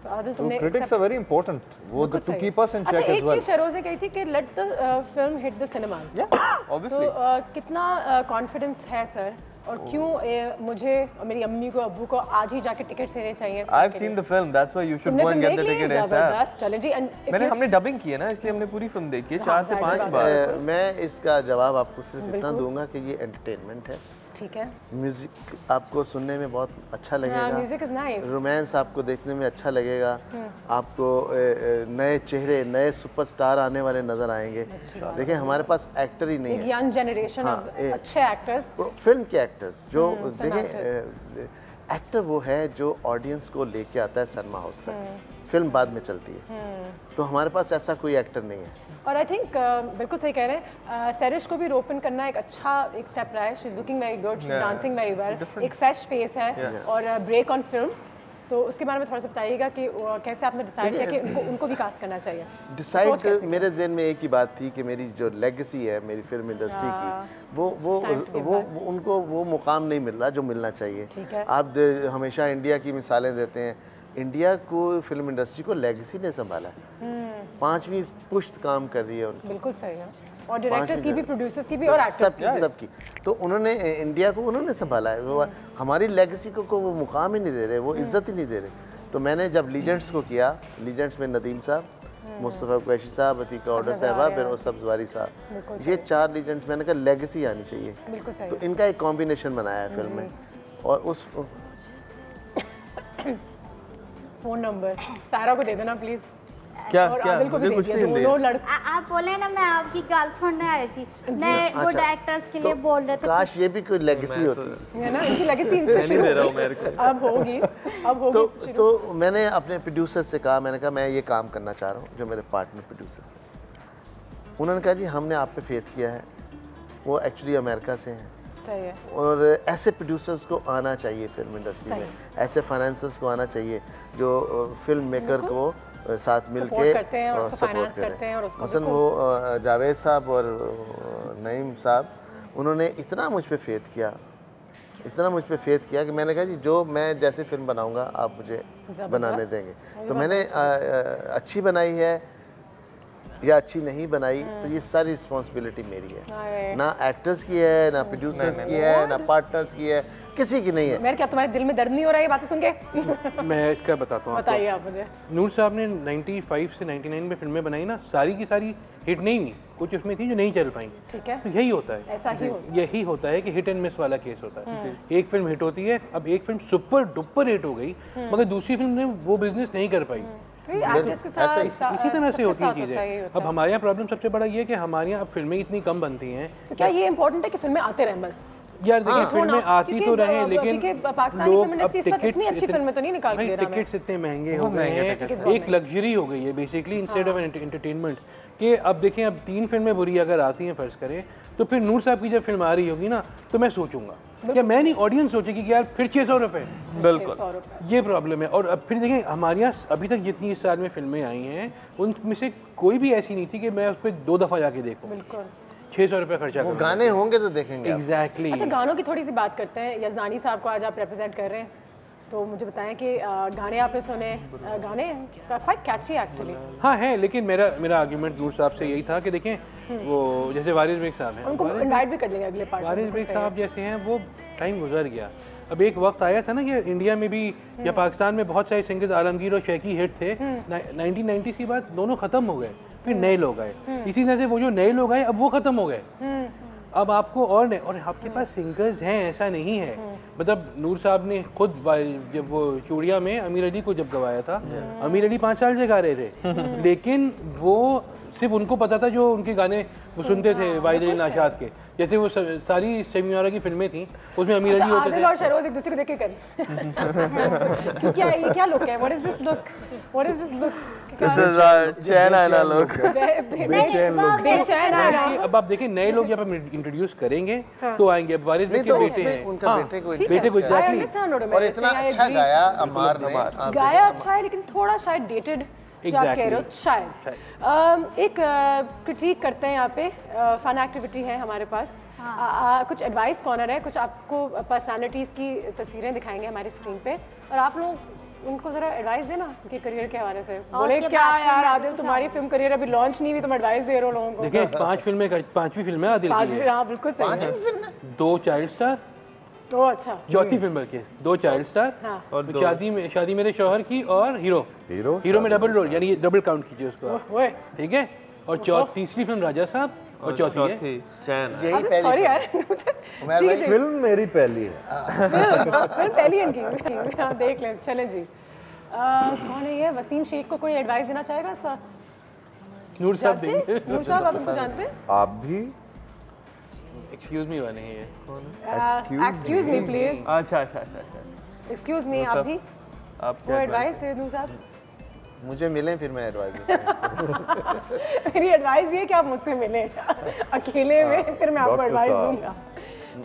तो आदिल तो critics are very important, वो to keep us in check as well. एक चीज़ शहरोज़ ने कही थी कि let the film hit the cinemas. Obviously. तो कितना कॉन्फिडेंस है सर, और क्यों मुझे और मेरी अम्मी को अब्बू को आज ही जाके टिकट लेने चाहिए? I've seen the film, that's why you should go and get the ticket ASAP। चलो जी, मैंने हमने डबिंग की है ना, इसलिए हमने पूरी फिल्म देखी है 4 से 5 बार। मैं इसका जवाब आपको सिर्फ इतना दूंगा कि ये एंटरटेनमेंट है। ठीक है, म्यूजिक आपको सुनने में बहुत अच्छा लगेगा, म्यूजिक इज नाइस, रोमांस आपको देखने में अच्छा लगेगा, आपको नए चेहरे, नए सुपरस्टार आने वाले नजर आएंगे। देखिए हमारे पास एक्टर ही नहीं है, यंग जनरेशन ऑफ अच्छे एक्टर्स, फिल्म के एक्टर्स जो देखें, एक्टर वो है जो ऑडियंस को लेके आता है सिनेमा हाउस तक, फिल्म बाद में चलती है। तो हमारे पास ऐसा कोई एक्टर नहीं है। और आई थिंक बिल्कुल सही कह रहे हैं, सैरिश को भी रोपन करना एक अच्छा एक स्टेप रहा है। She is looking very good, she is dancing very well, एक फ्रेश फेस है और ब्रेक ऑन फिल्म। तो उसके बारे में थोड़ा सा बताइएगा कि कैसे आपने डिसाइड किया कि उनको भी कास्ट करना चाहिए? डिसाइड मेरे ज़हन में एक ही बात थी कि मेरी जो लेगेसी है मेरी फिल्म इंडस्ट्री की, वो उनको वो मुकाम नहीं मिल रहा जो मिलना चाहिए। आप हमेशा इंडिया की मिसालें देते हैं, इंडिया को फिल्म इंडस्ट्री को लेगेसी ने संभाला है, 5वीं पुश्त काम कर रही है उनकी। बिल्कुल सही है, और डायरेक्टर्स की भी, प्रोड्यूसर्स की भी और एक्टर्स की, सबकी। तो उन्होंने इंडिया को उन्होंने संभाला है, वो हमारी लेगेसी को वो मुकाम ही नहीं दे रहे, वो इज्जत ही नहीं दे रहे। तो मैंने जब लीजेंड्स को किया, लीजेंड्स में नदीम साहब, मुस्तफ़ा कुरैशी साहब, अतीका ऑर्डर साहबा, फिर उसब ज़वारी साहब, ये 4 लीजेंड्स, मैंने कहा लेगेसी आनी चाहिए। तो इनका एक कॉम्बिनेशन बनाया है फिल्म में। और उस फोन नंबर सारा को दे देना प्लीज। क्या और क्या आदिल को भी दे दिया, दोनों लड़के। आप बोले ना मैं आपकी गर्ल सुनने आई थी, मैं गुड एक्टर्स के लिए बोल रहे थे। काश ये भी कोई लेगेसी होती है ना, इनकी लेगेसी इनसे शुरू अब होगी, अब होगी। तो मैंने अपने प्रोड्यूसर से कहा, मैंने कहा मैं ये काम करना चाह रहा हूँ, जो मेरे पार्टनर प्रोड्यूसर। उन्होंने कहा जी हमने आप पे फेथ किया है, वो एक्चुअली अमेरिका से हैं। सही है। और ऐसे प्रोड्यूसर्स को आना चाहिए फिल्म इंडस्ट्री में, ऐसे फाइनेंसर्स को आना चाहिए जो फिल्म मेकर को साथ मिलके सपोर्ट करते हैं। मसलन वो जावेद साहब और नईम साहब, उन्होंने इतना मुझ पे फेथ किया, इतना मुझ पे फेथ किया कि मैंने कहा जी जो मैं जैसे फिल्म बनाऊंगा आप मुझे बनाने देंगे। तो मैंने अच्छी बनाई है या अच्छी नहीं बनाई, तो ये सारी रिस्पॉन्सिबिलिटी मेरी है, ना एक्टर्स की है, ना प्रोड्यूसर्स की है, ना पार्टनर्स की है, किसी की नहीं है। मेरे क्या तुम्हारे दिल में दर्द नहीं हो रहा है ये बातें सुन के? मैं इसका बताता हूँ, बताइए आप मुझे। नूर साहब ने 95 से 99 में फिल्में बनाई ना, सारी की सारी हिट नहीं हुई, कुछ उसमें थी जो नहीं चल पाई। ठीक है, तो यही होता है, ऐसा ही यही होता है कि हिट एंड मिस वाला केस होता है। एक फिल्म हिट होती है, अब एक फिल्म सुपर डुपर हिट हो गई, मगर दूसरी फिल्म ने वो बिजनेस नहीं कर पाई। इसी तरह से होती है चीजें। अब हमारे यहाँ प्रॉब्लम सबसे बड़ा ये है कि हमारे यहाँ अब फिल्में इतनी कम बनती हैं। तो क्या ये इम्पोर्टेंट है कि फिल्में आते रहें बस? यार देखिए फिल्में आती तो रहे, लेकिन लोग अब इतनी अच्छी फिल्में तो नहीं निकाल के दे रहा है। टिकट्स इतने महंगे हो गए हैं, एक लग्जरी हो गई है बेसिकली इंस्टेड ऑफ एंटरटेनमेंट कि अब देखें, अब 3 फिल्में बुरी अगर आती हैं फर्ज करें, तो फिर नूर साहब की जब फिल्म आ रही होगी ना, तो मैं सोचूंगा क्या, मैं नहीं, ऑडियंस सोचेगी कि यार फिर 600 रुपये। बिल्कुल, ये प्रॉब्लम है। और अब फिर देखें हमारे यहाँ अभी तक जितनी इस साल में फिल्में आई हैं, उनमें से कोई भी ऐसी नहीं थी कि मैं उस पर 2 दफ़ा जाके देखूँ। बिल्कुल, 600 रुपये खर्चा करूँ। गाने होंगे तो देखेंगे। एग्जैक्टली। अच्छा, गानों की थोड़ी सी बात करते हैं। यज़दानी साहब को आज आप रिप्रेजेंट कर रहे हैं, तो मुझे बताएं कि गाने आपने सुने, गाने क्वाइट कैची एक्चुअली। हाँ है, लेकिन मेरा आर्गुमेंट नूर साहब से यही था कि देखें वो जैसे वारिस बेग साहब हैं, उनको इनवाइट भी कर लेंगे अगले पार्ट। वारिस बेग साहब जैसे हैं, वो टाइम गुजर गया। अब एक वक्त आया था ना कि इंडिया में भी या पाकिस्तान में बहुत सारे सिंगर्स आलमगीर और शेखी हिट थे, 1990s की बात, दोनों खत्म हो गए, फिर नए लोग आए। इसी तरह से वो जो नए लोग आए अब वो खत्म हो गए। अब आपको और आपके पास सिंगर्स हैं, ऐसा नहीं है। मतलब नूर साहब ने खुद जब वो चूड़िया में अमीर अली को जब गवाया था, अमीर अली 5 साल से गा रहे थे, लेकिन वो सिर्फ उनको पता था जो उनके गाने वो सुनते थे वाहिद अली नाशाद के। जैसे वो सारी शमीरा की फिल्में थी, उसमें अमीर अली होते थे। और शहरोज एक दूसरे को देख के कर क्यों, क्या ये क्या लुक है? What is this look? What is this look? This is चैन आना लुक, बेचैन आना। अब आप देखिए नए लोग जब हम इंट्रोड्यूस करेंगे तो आएंगे। अब वारिस बेग के बेटे हैं, उनका बेटे को एग्जैक्टली, और इतना अच्छा गाया अम्मार ने। गाया अच्छा है, लेकिन थोड़ा शायद डेटेड जो आप कह रहे हो शायद। एक क्रिटिक करते हैं यहाँ पे, फन एक्टिविटी है हमारे पास। कुछ एडवाइस कॉर्नर है, कुछ आपको पर्सनालिटीज़ की तस्वीरें दिखाएंगे हमारी स्क्रीन पे और आप लोग उनको जरा एडवाइस देना उनके करियर के हवाले से। बोले क्या यार आदिल तुम्हारी फिल्म करियर अभी लॉन्च नहीं हुई, तुम एडवाइस दे रहे हो लोगों को। देखिए 5वीं फिल्म है आदिल की। हाँ बिल्कुल सही। 2 चाइल्ड स्टार, अच्छा 4थी फिल्म बल्कि 2 चाइल्ड स्टार और शादी मेरे शौहर की और हीरो में डबल रोल, यानी डबल काउंट कीजिए उसको, ठीक है। और तीसरी फिल्म राजा साहब और चौथी है चैन। सॉरी यार फिल्म मेरी पहली है। फिल्म पहली है इनकी, हाँ देख लें। चलें जी, कौन है ये? वसीम शेख को कोई एडवाइस देना चाहेगा इस वक्त? नूर साहब देंगे। नूर साहब आप उनको जानते हैं? आप भी एक्सक्यूज मी वाले हैं ये। Excuse me please. अच्छा एक्सक्यूज मी, आप भी कोई एडवाइस है नूर साहब? मुझे मिलें फिर मैं एडवाइस मेरी एडवाइस ये कि आप मुझसे मिलें अकेले में, फिर मैं आपको एडवाइस दूंगा।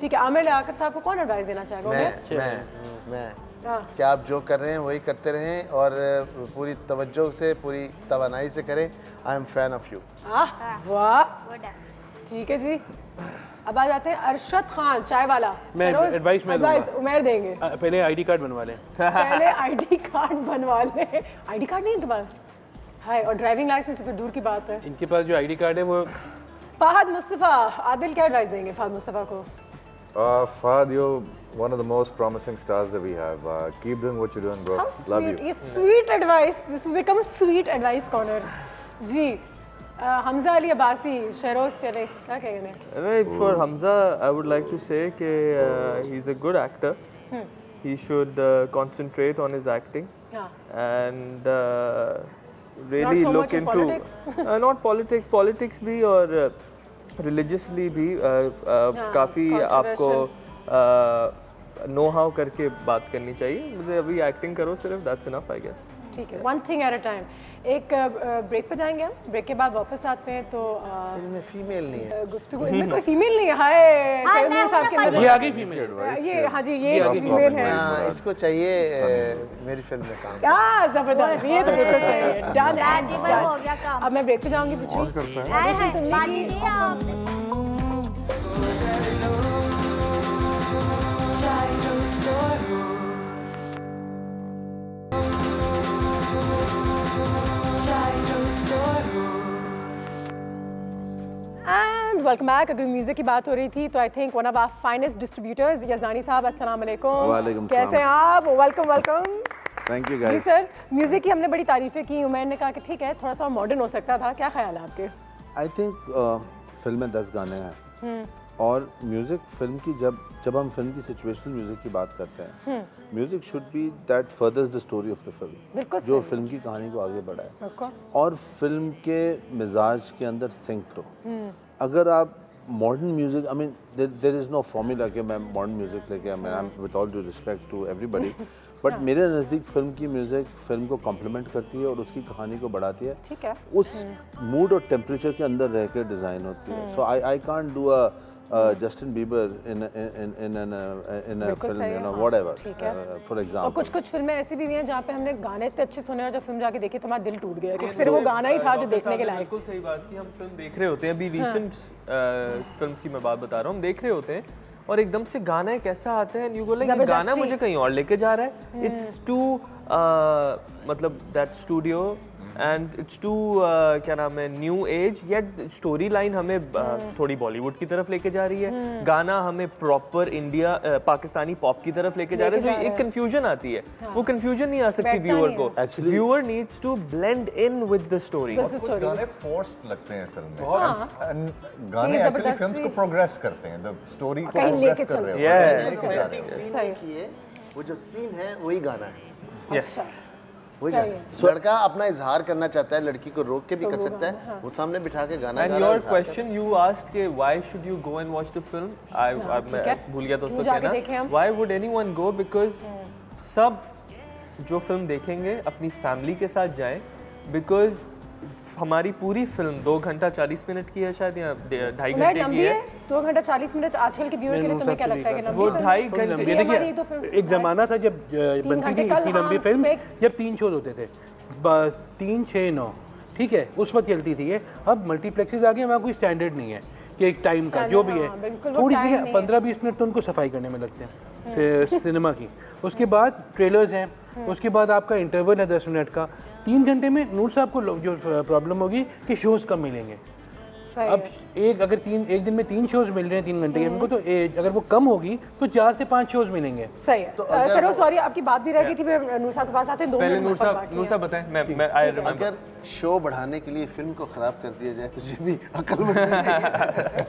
ठीक है, आमिर लियाकत साहब को कौन एडवाइस देना चाहेगा? मैं क्या आप जो कर रहे हैं वही करते रहें और पूरी तवज्जो से, पूरी तवानाई से करें। I am fan of you. वाह, ठीक है जी। अब आ जाते हैं अरशद खान चाय वाला। मैं एडवाइस उमेर देंगे। पहले आईडी कार्ड बनवा लें। पहले आईडी कार्ड बनवा लें। आईडी कार्ड नहीं इनके पास है, और ड्राइविंग लाइसेंस फिर दूर की बात है। इनके पास जो आईडी कार्ड है वो। फहद मुस्तफा, आदिल क्या एडवाइस देंगे फहद मुस्तफा को? Fahad, you're one of the most promising stars that we have. Keep doing what you're doing, bro. Love you. ये sweet advice. This has become a sweet advice corner. जी, हमजा अली अब्बासी, शहरोज चले, क्या कहेंगे? नहीं, for Hamza, I would like to say कि he's a good actor. He should concentrate on his acting and really not so look into not politics भी और religiously भी काफ़ी आपको नो हाउ करके बात करनी चाहिए। मुझे अभी एक्टिंग करो सिर्फ, दैट्स इनफ आई गेस। ठीक है, one thing at a time. एक ब्रेक पे जाएंगे हम, ब्रेक के बाद वापस आते हैं। तो इनमें फीमेल नहीं है गुफ्तगू, इनमें कोई फीमेल नहीं है। हाय सैयद साहब के अंदर ये आ गई फीमेल, ये हाँ जी ये फीमेल है। इसको चाहिए मेरी फिल्म में काम। क्या जबरदस्त, ये तो बिल्कुल सही है। डन। अब मैं ब्रेक पे जाऊंगी। Welcome back. अगर म्यूजिक की बात हो रही थी तो I think one of our finest distributors Yazdani साहब, अस्सलाम वालेकुम। वालेकुम सलाम। कैसे हैं आप? Welcome welcome. थैंक यू जी गाइस। सर, म्यूजिक की हमने बड़ी तारीफें की। उमैर ने कहा कि ठीक है थोड़ा सा मॉडर्न हो सकता था, क्या ख्याल है आपके? आई थिंक फिल्म में 10 गाने हैं और म्यूजिक फिल्म की जब हम फिल्म की सिचुएशनल म्यूजिक की बात करते हैं, music should be that furthers the story of the film, जो फिल्म की कहानी को आगे बढ़ाए और फिल्म के मिजाज के अंदर सिंक हो। अगर आप modern music, I mean there is no formula कि मैं मॉडर्न म्यूजिक लेके, I am with all due respect to everybody, but मेरे नज़दीक फिल्म की म्यूजिक फिल्म को कॉम्प्लीमेंट करती है और उसकी कहानी को बढ़ाती है। ठीक है, उस मूड और टेम्परेचर के अंदर रह के डिज़ाइन होती है। So I can't do a Justin Bieber in a film, you know, whatever. For example. और कुछ फिल्में ऐसी भी हैं जहाँ पे हमने गाने इतने अच्छे सुने और जब फिल्म जाके देखे तो हमारा दिल टूट गया कि सिर्फ वो गाना ही था जो देखने के लायक। बिल्कुल सही बात की। हम फिल्म देख रहे होते हैं, अभी रीसेंट फिल्म की मैं बात बता रहा हूँ, हम देख रहे होते हैं और एकदम से गाना एक ऐसा आता है, यू गो लाइक ये गाना मुझे कहीं और लेके जा रहा है। इट्स टू मतलब that studio and it's too क्या नाम है, new age, yet story line हमें थोड़ी बॉलीवुड की तरफ लेके जा रही है, गाना हमें प्रॉपर इंडिया पाकिस्तानी पॉप की तरफ लेके जा रहा है। तो एक कंफ्यूजन आती है, वो कंफ्यूजन नहीं आ सकती व्यूअर को। Viewer needs to blend in with the story. गाने फोर्स्ड लगते हैं फिल्म में, गाने एक्चुअली फिल्म्स को प्रोग्रेस करते हैं, द स्टोरी को प्रोग्रेस कर रहे हैं। वो जो सीन है वही गाना है। यस, लड़का अपना इजहार करना चाहता है, लड़की को रोक के भी कर सकता है, वो सामने बिठा के गाना गा रहा है। And your question you asked कि why should you go and watch the film, मैं भूल गया तो उसको कहना, why would anyone go, because सब जो फिल्म देखेंगे अपनी फैमिली के साथ जाएं, बिकॉज हमारी पूरी फिल्म 2 घंटा 40 मिनट की है शायद, या 2.5 घंटे की है। 2 घंटा 40 मिनट आजकल के व्यूअर के लिए तुम्हें क्या लगता है कि वो 2.5 घंटे? देखिए एक जमाना था जब बनती थी इतनी लंबी फिल्म, जब 3 शोज होते थे, 3-6-9, ठीक है, उस वक्त चलती थी ये। अब मल्टीप्लेक्सेस आ गए, वहाँ कोई स्टैंडर्ड नहीं है कि एक टाइम का जो भी है, थोड़ी सी 15-20 मिनट तो उनको सफाई करने में लगते हैं सिनेमा की। उसके बाद ट्रेलर्स हैं, उसके बाद आपका इंटरवल है 10 मिनट का। 3 घंटे में नूर साहब को जो प्रॉब्लम होगी कि शोज़ कम मिलेंगे। अब अगर एक दिन में 3 शोज मिल रहे हैं 3 घंटे के, हमको तो अगर वो कम होगी तो 4 से 5 शोज मिलेंगे। सही है। तो शरो सॉरी आपकी बात भी रह गई थी, नूर साहब के पास आते हैं 2 मिनट। नूर साहब बताएं। मैं अगर शो बढ़ाने के लिए फिल्म को खराब कर दिया जाए तो ये भी अक्लमंद नहीं है।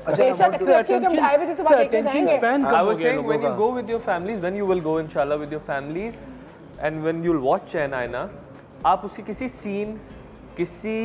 बेशक इतनी अच्छी है कि हम 2:30 बजे सुबह देखने जाएंगे। I was saying when you go with your families, when you will go inshallah with your families and when you'll watch Chain Aina, आप उसकी किसी सीन, किसी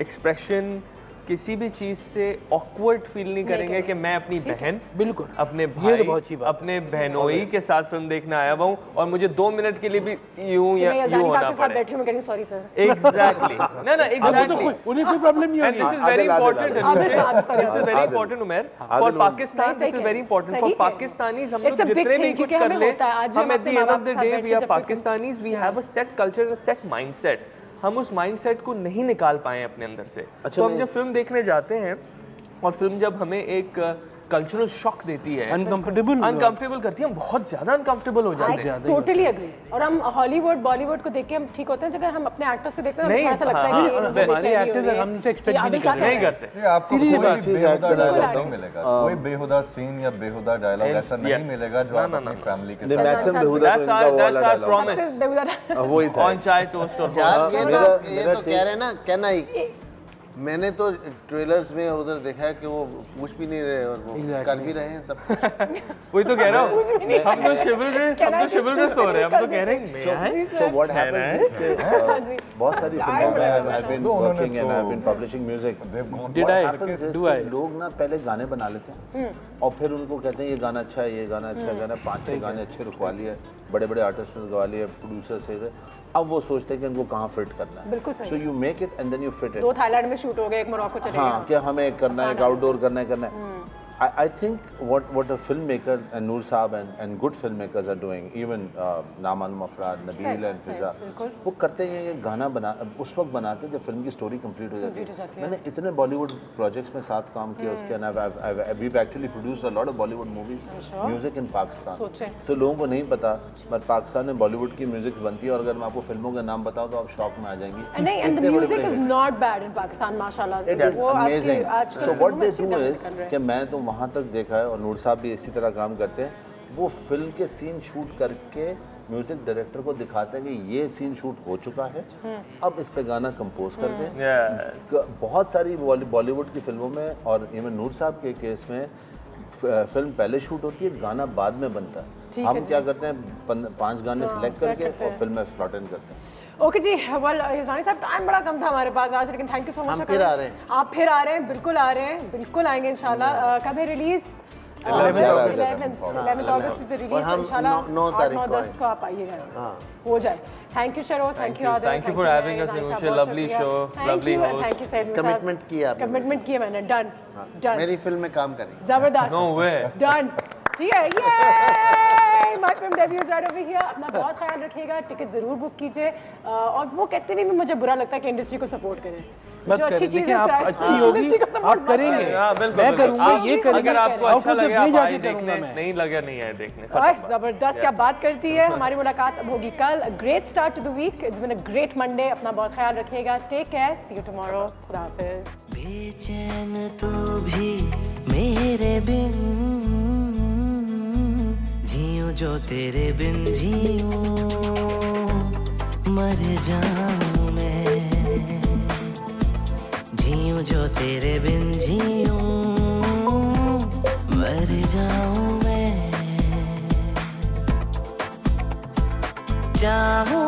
एक्सप्रेशन, किसी भी चीज से ऑकवर्ड फील नहीं करेंगे कि मैं अपनी बहन, बिल्कुल अपने भाई, अपने बहनोई के साथ फिल्म देखने आया हुआ हूँ और मुझे 2 मिनट के लिए भी यूं या यूं होना पड़े। Sorry sir. एग्जैक्टली ना एग्जैक्टली, उन्हें कोई प्रॉब्लम नहीं होगी। This is very important, this is very important Umar for Pakistan, this is very important for Pakistanis. हम लोग जितने भी कुछ कर ले, हम at the end of the day we are Pakistanis, we have a set culture, a set mindset. हम उस माइंडसेट को नहीं निकाल पाए अपने अंदर से। तो हम जब फिल्म देखने जाते हैं और फिल्म जब हमें एक कल्चरल शॉक देती है, अनकंफर्टेबल करती है, हम बहुत ज्यादा अनकंफर्टेबल हो जाते हैं। Totally agree. और हम हॉलीवुड बॉलीवुड को देख के हम ठीक होते हैं, अगर हम अपने एक्टर्स को देखते हैं तो ऐसा लगता है कि हमारे एक्टर्स हमसे एक्सपेक्ट नहीं करते। आपको कोई बेहुदा डायलॉग नहीं मिलेगा, कोई बेहुदा सीन या बेहुदा डायलॉग ऐसा नहीं मिलेगा जो आप अपनी फैमिली के साथ। मैक्सिमम बेहुदा तो इनका वो वाला डायलॉग वही था, ऑन चाय टोस्ट और ये तो कह रहे ना, कहना ही मैंने तो ट्रेलर्स में और उधर देखा है कि वो पूछ भी नहीं रहे और वो कर भी रहे हैं सब। वही तो कह रहा हूँ, हम तो शिवलरस हो रहे हैं, हम तो कह रहे हैं। So what happens is कि बहुत सारी फिल्मों में I've been working and I've been publishing music. What happens is लोग ना पहले गाने बना लेते हैं और फिर उनको कहते हैं ये गाना अच्छा है, ये गाना अच्छा गाना, 5-6 गाने अच्छे रुकवा लिए, बड़े-बड़े आर्टिस्ट ने गवा लिए, प्रोड्यूसर से। अब वो सोचते हैं कि इनको कहाँ फिट करना है। बिल्कुल सही। So you make it and then you fit it. 2 Thailand में शूट हो गए, 1 मोरक्को चले गए। हाँ, क्या हमें करना है, एक आउटडोर करना है। I think what a filmmaker and Noor Saab and good filmmakers are doing, even Naman Mafrad, Nabil and Fiza, वो करते हैं ये गाना उस वक्त बनाते हैं जब फिल्म की स्टोरी कंप्लीट हो जाती है। मैंने इतने बॉलीवुड प्रोजेक्ट्स में साथ काम किया उसके, and we've actually produced a lot of Bollywood movies, music in Pakistan. तो लोगों को नहीं पता, but पाकिस्तान में बॉलीवुड की म्यूजिक बनती है और अगर मैं आपको फिल्मों का नाम बताऊँ तो आप शॉक में आ जाएंगी। नहीं, and the music is not bad in Pakistan, माशाल्लाह। It is amazing. So what they do is कि मैं तो वहाँ तक देखा है और नूर साहब भी इसी तरह काम करते हैं, वो फिल्म के सीन शूट करके म्यूजिक डायरेक्टर को दिखाते हैं कि ये सीन शूट हो चुका है, अब इस पे गाना कंपोज करते हैं। बहुत सारी बॉलीवुड की फिल्मों में और इवन नूर साहब के केस में फिल्म पहले शूट होती है, गाना बाद में बनता है। हम क्या करते हैं, 5 गाने सिलेक्ट करके और फिल्म में स्लॉट इन करते हैं। ओके जी, वेल यूजानी साहब टाइम बड़ा कम था हमारे पास आज, लेकिन थैंक यू सो मच। हम फिर आ रहे हैं। आप फिर आ रहे हैं, बिल्कुल आ रहे हैं, बिल्कुल आएंगे इंशाल्लाह। कब है रिलीज? 11 अगस्त से रिलीज इंशाल्लाह। 9-10 को आप आइएगा, हो जाए। Thank you Sharoz, thank you Adil, thank you for having us in lovely show, lovely host. Thank you Syed. Commitment किया, कमिटमेंट किया मैंने। डन डन, मेरी फिल्म में काम करेंगे। जबरदस्त, नो वे, डन। ठीक है, ये my film debut is right over here. अपना बहुत ख्याल रखिएगा, टिकट जरूर बुक कीजिए। और वो कहते भी मुझे बुरा लगता है कि इंडस्ट्री को सपोर्ट करें, जो अच्छी चीज है अच्छी होगी आप करेंगे, मैं करूंगा, ये करेंगे। अगर आपको अच्छा लगे आप आइए देखने, नहीं लगे नहीं आए देखने। जबरदस्त, क्या बात करती है। हमारी मुलाकात अब होगी कल। Great start to the week, it's been a great Monday. अपना बहुत ख्याल रखिएगा, take care, see you tomorrow, खुदा हाफिज। बेचैन तू भी मेरे बिन, जियूं जो तेरे बिन जियूं, मर जाऊं मैं, जियूं जो तेरे बिन जियूं, मर जाऊं मैं, चाहूं